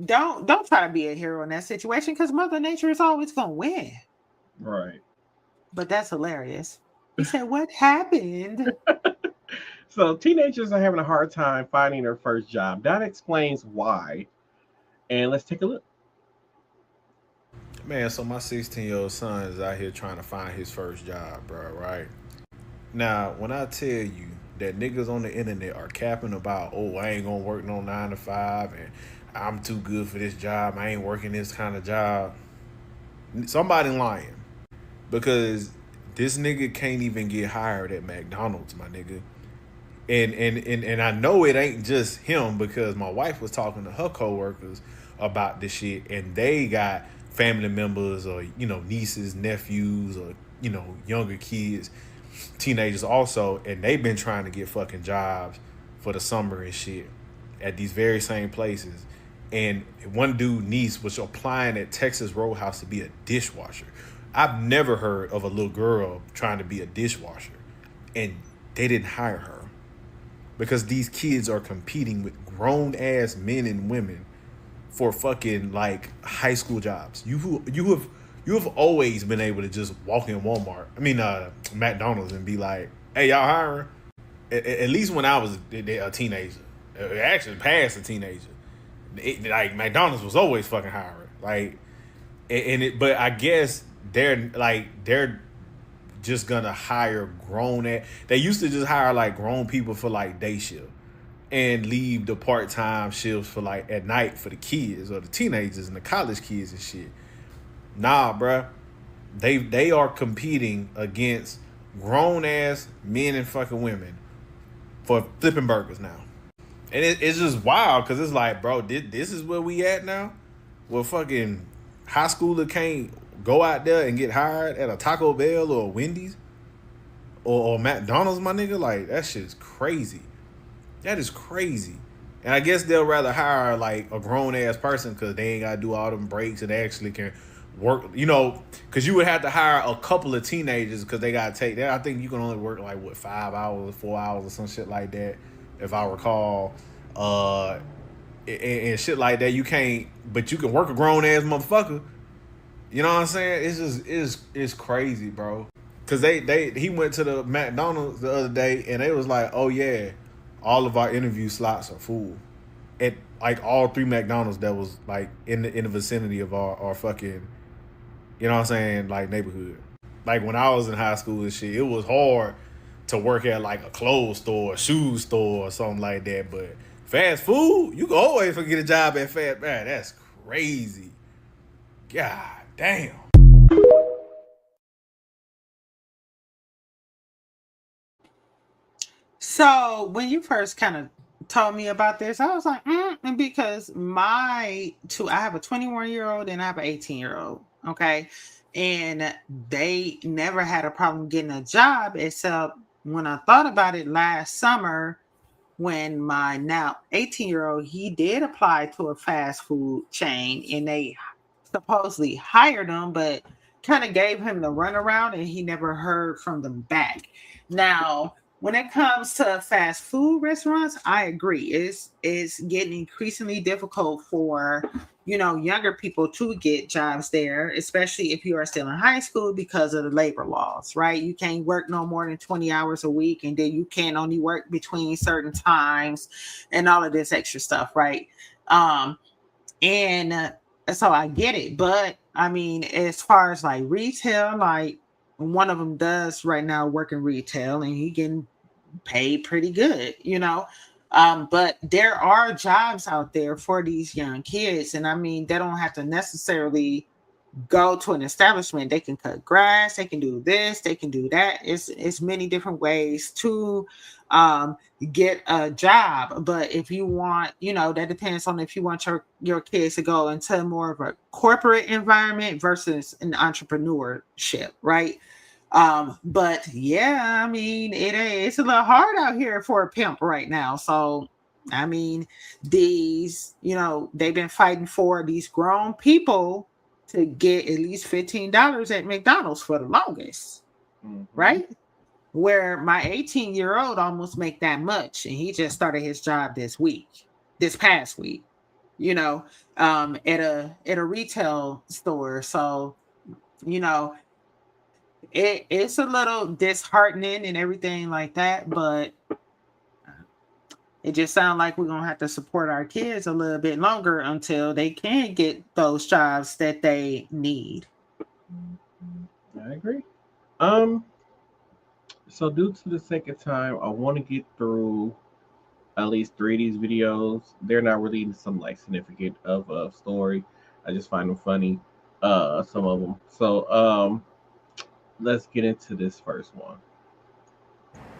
don't try to be a hero in that situation, because Mother Nature is always gonna win. Right. But that's hilarious. He said, what happened? So teenagers are having a hard time finding their first job. That explains why. And let's take a look. Man, so my 16-year-old son is out here trying to find his first job, bro, right? Now, when I tell you that niggas on the internet are capping about, oh, I ain't gonna work no 9 to 5 and I'm too good for this job, I ain't working this kind of job, somebody lying. Because this nigga can't even get hired at McDonald's, my nigga. And I know it ain't just him, because my wife was talking to her coworkers about this shit, and they got family members or, you know, nieces, nephews, or, you know, younger kids, teenagers also, and they've been trying to get fucking jobs for the summer and shit at these very same places. And one dude, niece, was applying at Texas Roadhouse to be a dishwasher. I've never heard of a little girl trying to be a dishwasher, and they didn't hire her because these kids are competing with grown ass men and women for fucking like high school jobs. You have always been able to just walk in McDonald's and be like, hey, y'all hiring? At least when I was a teenager, actually past a teenager, like McDonald's was always fucking hiring. Like, but I guess they're just gonna hire they used to just hire like grown people for like day shift. and leave the part-time shifts for like at night for the kids or the teenagers and the college kids and shit. Nah, bruh. They are competing against grown-ass men and fucking women for flipping burgers now. And it's just wild because it's like, bro, this is where we at now? Where fucking high schooler can't go out there and get hired at a Taco Bell or a Wendy's or McDonald's, my nigga? Like, that shit is crazy. That is crazy. And I guess they'll rather hire like a grown-ass person because they ain't got to do all them breaks and they actually can work, you know, because you would have to hire a couple of teenagers because they got to take that. I think you can only work like, what, 5 hours, 4 hours or some shit like that, if I recall. And shit like that. You can't, but you can work a grown-ass motherfucker. You know what I'm saying? It's crazy, bro. Because he went to the McDonald's the other day and they was like, oh yeah, all of our interview slots are full. At like all 3 McDonald's that was like in the vicinity of our fucking, you know what I'm saying, like neighborhood. Like when I was in high school and shit, it was hard to work at like a clothes store, a shoe store or something like that. But fast food, you can always get a job at fast. Man, that's crazy. God damn. So when you first kind of told me about this, I was like, because I have a 21-year-old and I have an 18-year-old, okay? And they never had a problem getting a job, except when I thought about it last summer, when my now 18-year-old, he did apply to a fast food chain and they supposedly hired him, but kind of gave him the runaround and he never heard from them back. Now, when it comes to fast food restaurants, I agree. It's getting increasingly difficult for, younger people to get jobs there, especially if you are still in high school because of the labor laws, right? You can't work no more than 20 hours a week, and then you can only work between certain times and all of this extra stuff, right? And so I get it. But I mean, as far as like retail, like one of them does right now work in retail and he getting paid pretty good, but there are jobs out there for these young kids. And I mean, they don't have to necessarily go to an establishment. They can cut grass, they can do this, they can do that. It's many different ways to get a job. But if you want, that depends on if you want your kids to go into more of a corporate environment versus an entrepreneurship, right? But yeah, I mean, it's a little hard out here for a pimp right now. So, I mean, they've been fighting for these grown people to get at least $15 at McDonald's for the longest, right? Where my 18-year-old almost make that much, and he just started his job this past week, at a retail store. So, it's a little disheartening and everything like that, but it just sounds like we're gonna have to support our kids a little bit longer until they can get those jobs that they need. I agree. So due to the sake of time, I want to get through at least 3 of these videos. They're not really some like significant of a story. I just find them funny, some of them. So let's get into this first one.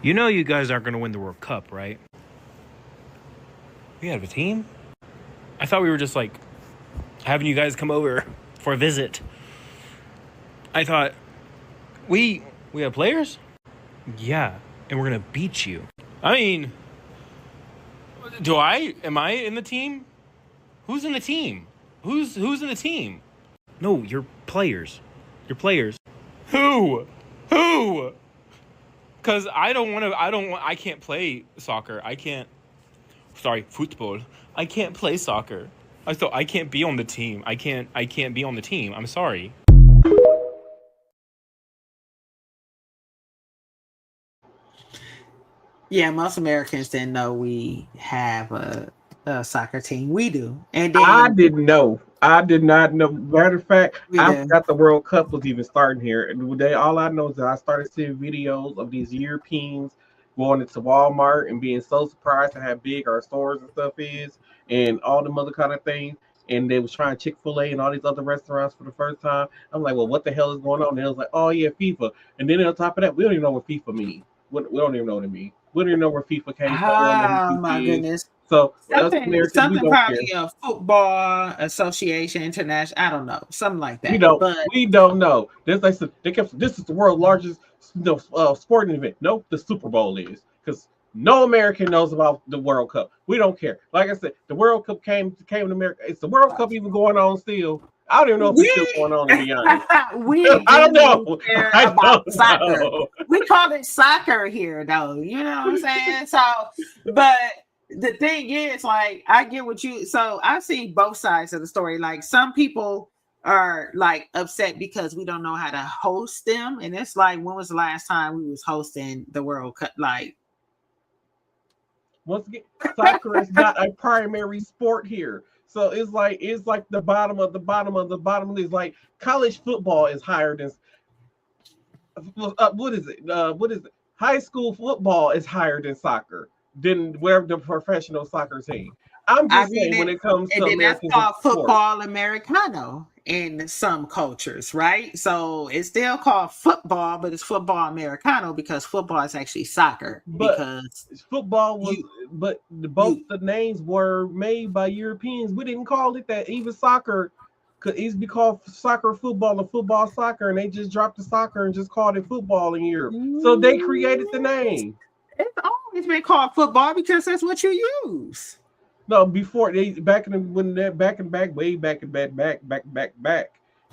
You know you guys aren't going to win the World Cup, right? We have a team? I thought we were just like having you guys come over for a visit. I thought, we have players? Yeah, and we're going to beat you. I mean, am I in the team? Who's in the team? Who's in the team? No, you're players. You're players. Who? Because I can't play soccer. Football. I can't play soccer. I can't be on the team. I can't be on the team. I'm sorry. Yeah, most Americans didn't know we have a soccer team. We do. And then, I didn't know. I did not know. Matter of fact, I forgot the World Cup was even starting here. And all I know is that I started seeing videos of these Europeans going into Walmart and being so surprised at how big our stores and stuff is, and all them other kind of things. And they was trying Chick-fil-A and all these other restaurants for the first time. I'm like, well, what the hell is going on? And they was like, oh yeah, FIFA. And then on top of that, we don't even know what FIFA means. We don't even know what it means. We don't even know where FIFA came from. Oh my goodness. So something probably a football association international. I don't know, something like that. We don't know. This is the world's largest sporting event. Nope, the Super Bowl is, because no American knows about the World Cup. We don't care. Like I said, the World Cup came to America. Is the World Cup even going on still? I don't even know if it's still going on, to be honest. I don't know. I don't soccer. know. We call it soccer here, though. You know what I'm saying? So, but the thing is, like, I get what you. So I see both sides of the story. Like, some people are like upset because we don't know how to host them, and it's like, when was the last time we was hosting the World Cup? Like, once again, soccer is not a primary sport here. So it's like the bottom of the bottom of the bottom. It's like college football is higher than what is it? High school football is higher than soccer, than wherever the professional soccer team. I'm just saying, when it comes to American that's called football Americano in some cultures, right? So it's still called football, but it's football Americano because football is actually soccer. Because football was, both the names were made by Europeans. We didn't call it that. Even soccer could easily be called soccer football or football soccer, and they just dropped the soccer and just called it football in Europe. So they created the name. It's always been called football because that's what you use. No, before way back, it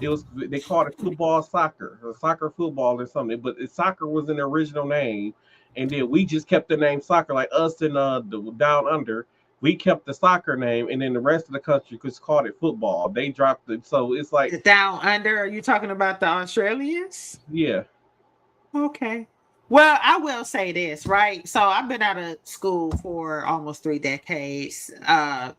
was, they called it football soccer or soccer football or something. But soccer was an original name, and then we just kept the name soccer, like us in the down under. We kept the soccer name, and then the rest of the country just called it football. They dropped it, so it's like the down under. Are you talking about the Australians? Yeah. Okay. Well, I will say this, right? So I've been out of school for almost 3 decades. Don't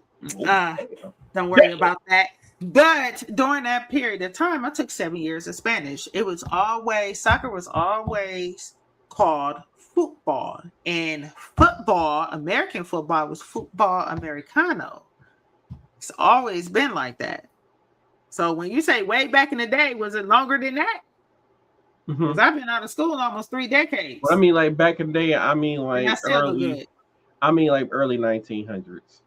worry about that. But during that period of time, I took 7 years of Spanish. Soccer was always called football. And football, American football, was football Americano. It's always been like that. So when you say way back in the day, was it longer than that? Because I've been out of school almost 3 decades. Well, I mean, like back in the day, I mean, like early 1900s.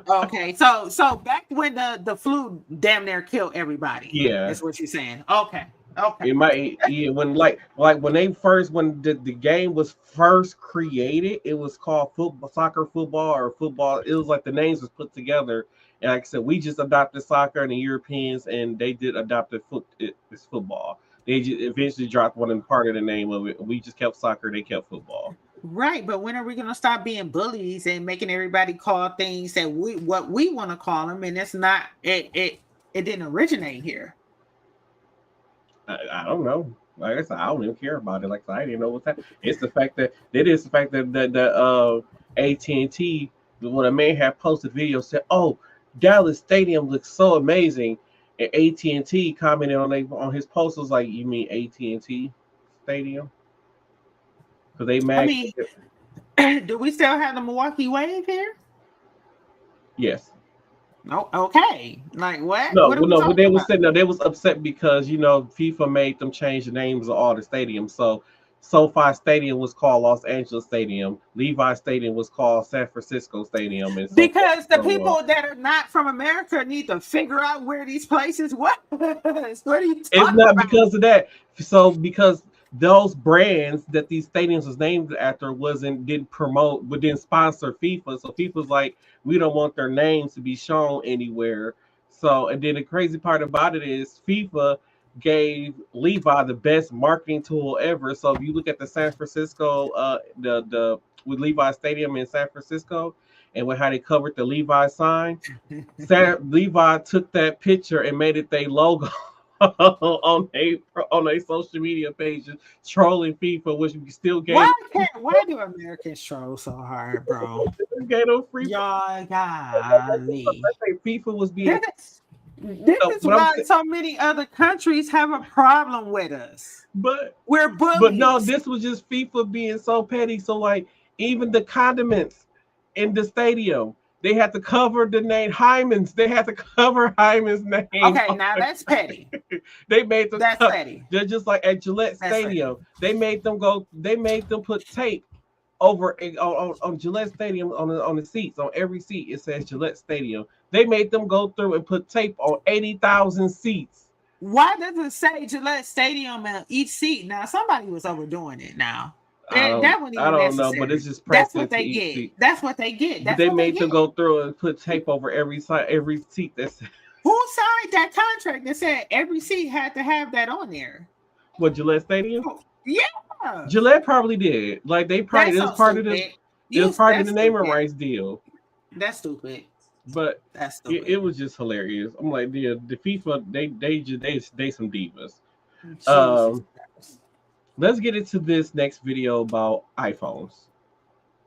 Okay, so back when the flu damn near killed everybody. Yeah, that's what you're saying. Okay. It might, when the game was first created, it was called soccer football or football. It was like the names was put together. And like I said, we just adopted soccer, and the Europeans, and they did adopt it's football. They just eventually dropped one in part of the name of it. We just kept soccer, they kept football. Right, but when are we gonna stop being bullies and making everybody call things that what we want to call them? And it's not it didn't originate here. I don't know. Like I said, I don't even care about it. Like I didn't know what's happening. It's the fact that the AT&T, when a man had posted video, said, "Oh, Dallas Stadium looks so amazing," and AT&T commented on his post, was like, "You mean AT&T Stadium?" Because they mad. I mean, do we still have the Milwaukee Wave here? Yes. No. Okay. Like what? No. But they was saying they was upset because FIFA made them change the names of all the stadiums. So SoFi Stadium was called Los Angeles Stadium. Levi Stadium was called San Francisco Stadium. And because the people that are not from America need to figure out where these places was. What are you talking It's not about? because of that. So because those brands that these stadiums was named after didn't sponsor FIFA. So FIFA's like, we don't want their names to be shown anywhere. So, and then the crazy part about it is FIFA gave Levi the best marketing tool ever. So if you look at the San Francisco, with Levi Stadium in San Francisco, and with how they covered the Levi sign, Levi took that picture and made it their logo on a social media pages, trolling FIFA, which we still get. Why do Americans troll so hard, bro? Get no free. Y'all golly. FIFA was being This is why so many other countries have a problem with us. But we're bullies. But no, this was just FIFA being so petty. So like even the condiments in the stadium, they had to cover the name Hyman's. They had to cover Hyman's name. Okay, now that's petty. They made them. That's petty. They're just like at Gillette Stadium. They made them go. They made them put tape over on Gillette Stadium on the seats. On every seat it says Gillette Stadium. They made them go through and put tape on 80,000 seats. Why does it say Gillette Stadium on each seat? Now somebody was overdoing it. Now I don't know, but it's just that's what they get. Seat. That's what they get. That's they what made they them get. go through and put tape over every seat. That's who signed that contract that said every seat had to have that on there. What, Gillette Stadium? Yeah, Gillette probably did. Like they probably it was part of the naming rights deal. That's stupid. But it was just hilarious. I'm like, the FIFA, they some divas. Let's get into this next video about iPhones.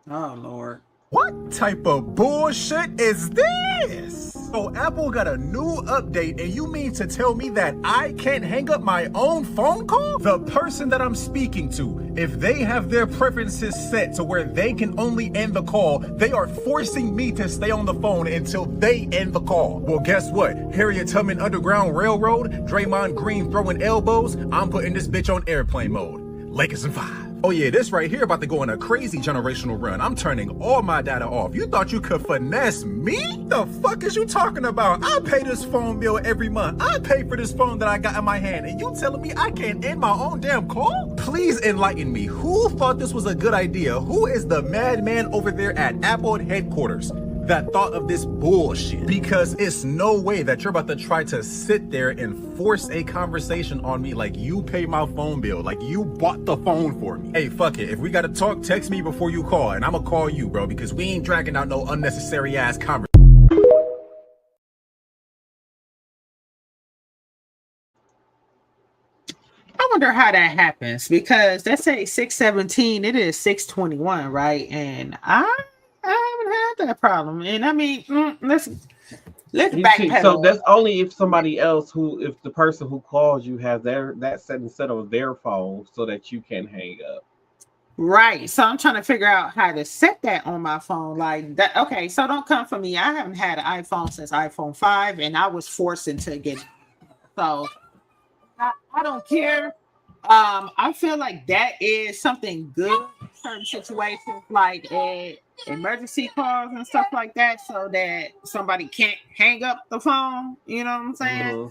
Oh Lord. What type of bullshit is this? So Apple got a new update and you mean to tell me that I can't hang up my own phone call? The person that I'm speaking to, if they have their preferences set to where they can only end the call, they are forcing me to stay on the phone until they end the call. Well, guess what? Harriet Tubman Underground Railroad, Draymond Green throwing elbows, I'm putting this bitch on airplane mode. Lakers in 5. Oh yeah, this right here about to go on a crazy generational run. I'm turning all my data off. You thought you could finesse me? The fuck is you talking about? I pay this phone bill every month. I pay for this phone that I got in my hand, and you telling me I can't end my own damn call? Please enlighten me. Who thought this was a good idea? Who is the madman over there at Apple headquarters that thought of this bullshit? Because it's no way that you're about to try to sit there and force a conversation on me like you pay my phone bill, like you bought the phone for me. Hey, fuck it. If we gotta talk, text me before you call, and I'ma call you, bro, because we ain't dragging out no unnecessary ass conversation. I wonder how that happens, because they say 617, it is 621, right? And I haven't had that problem. And I mean, let's backpedal. So that's only if somebody else if the person who calls you has that setting set on their phone so that you can hang up. Right. So I'm trying to figure out how to set that on my phone. Like that. Okay. So don't come for me. I haven't had an iPhone since iPhone 5, and I was forced into get it. So I don't care. I feel like that is something good in certain situations, like emergency calls and stuff like that, so that somebody can't hang up the phone. You know what I'm saying?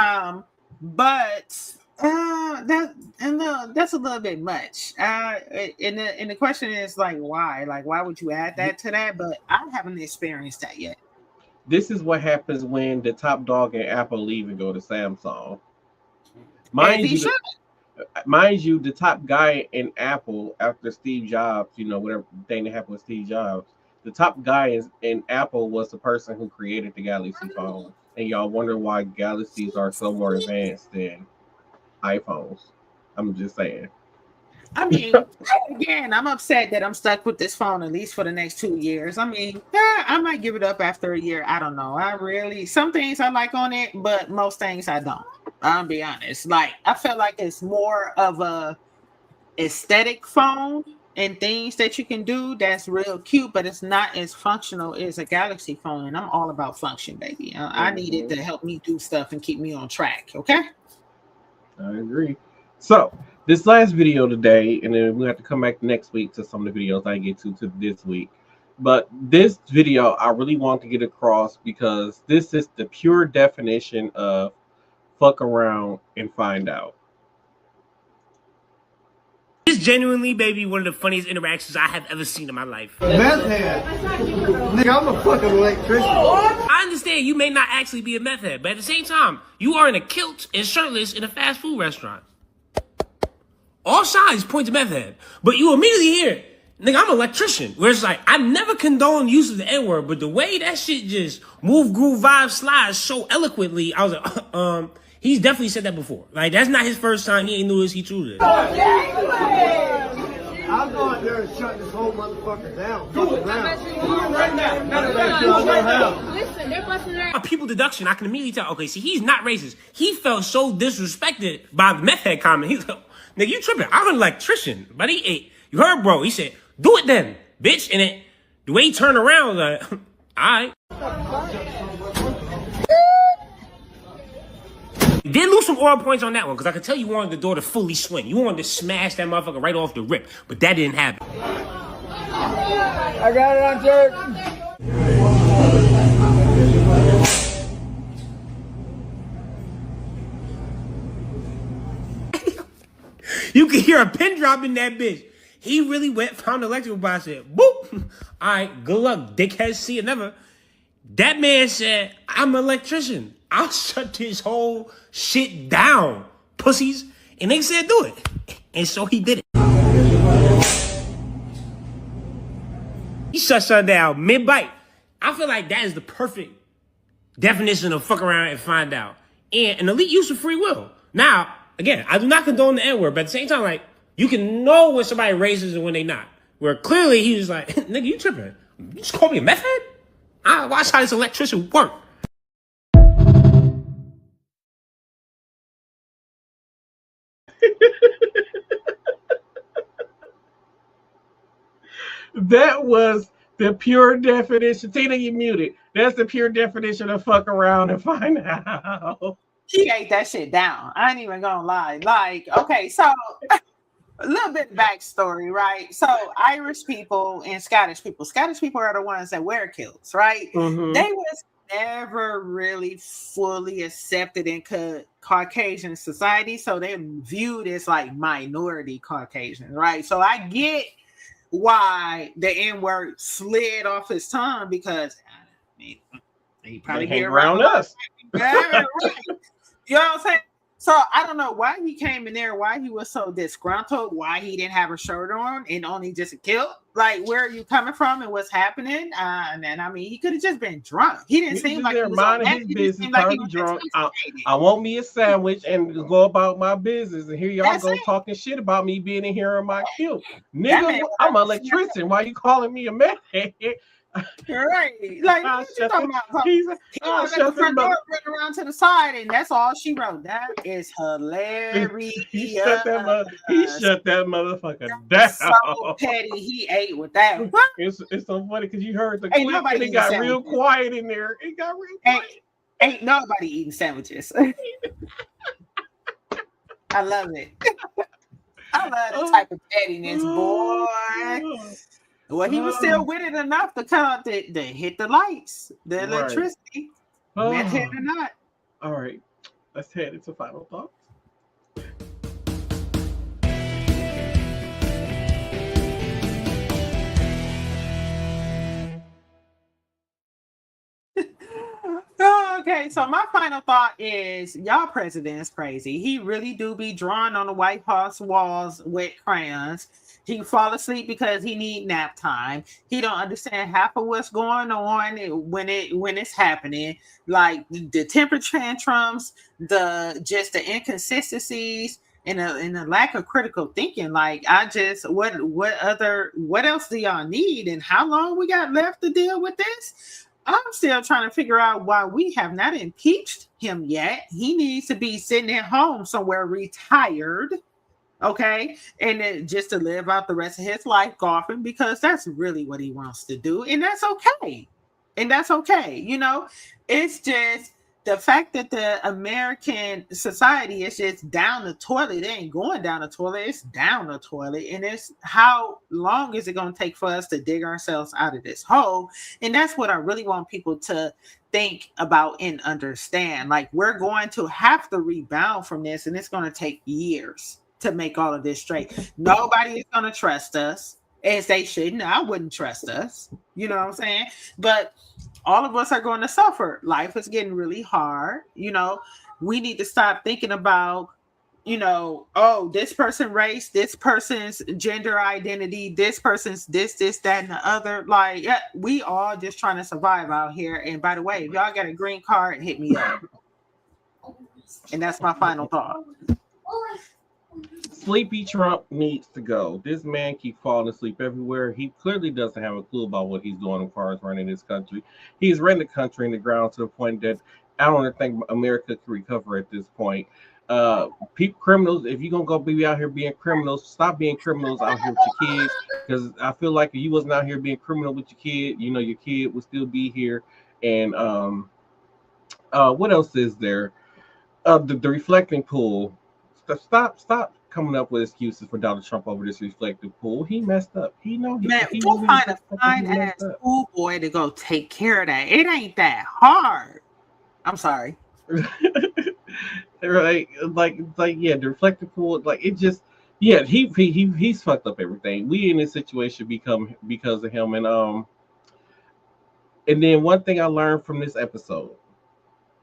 Mm-hmm. But that's a little bit much. And the question is like, why? Like, why would you add that to that? But I haven't experienced that yet. This is what happens when the top dog in Apple leave and go to Samsung. Mind you, the top guy in Apple after Steve Jobs, whatever thing that happened with Steve Jobs, the top guy in Apple was the person who created the Galaxy phone. And y'all wonder why Galaxies are so more advanced than iPhones. I'm just saying. I mean, again, I'm upset that I'm stuck with this phone at least for the next 2 years. I mean, I might give it up after a year. I don't know. Some things I like on it, but most things I don't. I'll be honest. Like, I feel like it's more of a aesthetic phone and things that you can do that's real cute, but it's not as functional as a Galaxy phone. And I'm all about function, baby. I need it to help me do stuff and keep me on track. Okay? I agree. So this last video today, and then we'll have to come back next week to some of the videos I get to this week. But this video, I really want to get across because this is the pure definition of fuck around and find out. It's genuinely, baby, one of the funniest interactions I have ever seen in my life. Meth head. Nigga, I'm a fucking electrician. I understand you may not actually be a meth head, but at the same time, you are in a kilt and shirtless in a fast food restaurant. All signs point to meth head, but you immediately hear, nigga, I'm an electrician. Where it's like, I never condone use of the N-word, but the way that shit just move, groove, vibe, slides so eloquently, I was like, he's definitely said that before. Like, that's not his first time. He ain't knew this. He true this. I'm going there and shut this whole motherfucker down. Do it. Right now. Listen, they're busting their a people deduction. I can immediately tell. Okay, see, he's not racist. He felt so disrespected by the meth head comment. He's like, nigga, you tripping. I'm an electrician. But he ate. You heard, bro. He said, do it then, bitch. And it, the way he turned around, like, all right. You did lose some oil points on that one, because I could tell you wanted the door to fully swing. You wanted to smash that motherfucker right off the rip, but that didn't happen. I got it on jerk. You can hear a pin drop in that bitch. He really went, found the electrical box, said, boop. All right, good luck, dickhead, see you never. That man said, I'm an electrician. I'll shut this whole shit down, pussies. And they said, do it. And so he did it. He shut down mid-bite. I feel like that is the perfect definition of fuck around and find out. And an elite use of free will. Now, again, I do not condone the N-word, but at the same time, like, you can know when somebody racist and when they not. Where clearly he was like, nigga, you tripping. You just call me a meth head? I watch how this electrician work. That was the pure definition. Tina, you muted. That's the pure definition of fuck around and find out. He ate that shit down. I ain't even gonna lie. Like, okay, so a little bit of backstory, right? So Irish people and Scottish people are the ones that wear kilts, right? Mm-hmm. They was never really fully accepted in Caucasian society, so they're viewed as like minority Caucasians, right? So I get why the N-word slid off his tongue, because he probably hang around us. Yeah, right. You know what I'm saying? So I don't know why he came in there, why he was so disgruntled, why he didn't have a shirt on and only just a kilt. Like, where are you coming from and what's happening? And I mean, he could have just been drunk. He didn't seem like he was minding his business. Like he was drunk. I want me a sandwich and go about my business. And here y'all go talking shit about me being in here in my kilt. Nigga, I'm an electrician. Why you calling me a man? Right, like what you talking about? He went back to the front door, ran around to the side, and that's all she wrote. That is hilarious. He shut that motherfucker down. So petty. He ate with that. It's so funny because you heard the clip and it got real quiet in there. It got real quiet. Ain't nobody eating sandwiches. I love it. I love the type of pettiness, boy. Well, he was still with it enough to come to hit the lights, the electricity, meth head or not. All right, let's head into final thoughts. Okay, so my final thought is y'all president is crazy. He really do be drawing on the White House walls with crayons. He fall asleep because he need nap time. He don't understand half of what's going on when it's happening. Like the temper tantrums, the inconsistencies, and the lack of critical thinking. Like what else do y'all need, and how long we got left to deal with this? I'm still trying to figure out why we have not impeached him yet. He needs to be sitting at home somewhere retired, okay? And then just to live out the rest of his life golfing, because that's really what he wants to do. And that's okay. You know, it's just the fact that the American society is just down the toilet. It ain't going down the toilet. It's down the toilet. And it's how long is it going to take for us to dig ourselves out of this hole? And that's what I really want people to think about and understand. Like, we're going to have to rebound from this, and it's going to take years to make all of this straight. Nobody is going to trust us, as they shouldn't. I wouldn't trust us. You know what I'm saying? But all of us are going to suffer. Life is getting really hard. You know, we need to stop thinking about, you know, oh, this person race, this person's gender identity, this person's this, that, and the other. Like, yeah, we all just trying to survive out here. And by the way, if y'all got a green card, hit me up. And that's my final thought. Sleepy Trump needs to go. This man keeps falling asleep everywhere. He clearly doesn't have a clue about what he's doing as far as running this country. He's run the country in the ground to the point that I don't think America can recover at this point. Criminals, if you're gonna go be out here being criminals, stop being criminals out here with your kids. Because I feel like if you wasn't out here being criminal with your kid, you know, your kid would still be here. And what else is there? The reflecting pool. Stop coming up with excuses for Donald Trump over this reflective pool. He messed up. He know he. Man, he go really find a messed up. He fine messed ass up. schoolboy to go take care of that. It ain't that hard. I'm sorry. Right, like yeah, the reflective pool, like it just he's fucked up everything. We in this situation because of him, and then one thing I learned from this episode,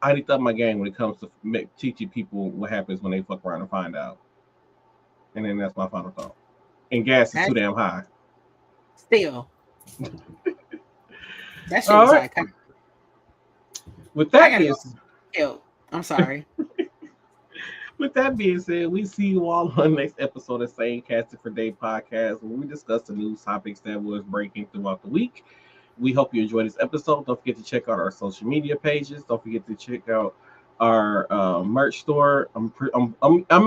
I need to up my game when it comes to teaching people what happens when they fuck around and find out. And then that's my final thought. And gas is too damn high. Still. That shit All was right. like With that being I'm sorry. With that being said, we see you all on the next episode of Sane Casting for Day podcast, where we discuss the news topics that was breaking throughout the week. We hope you enjoyed this episode. Don't forget to check out our social media pages. Don't forget to check out our merch store. I'm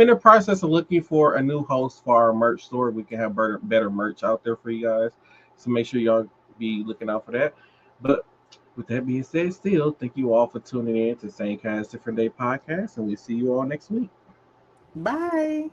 in the process of looking for a new host for our merch store. We can have better merch out there for you guys. So make sure y'all be looking out for that. But with that being said, still, thank you all for tuning in to Same Casting for Day podcast, and we'll see you all next week. Bye.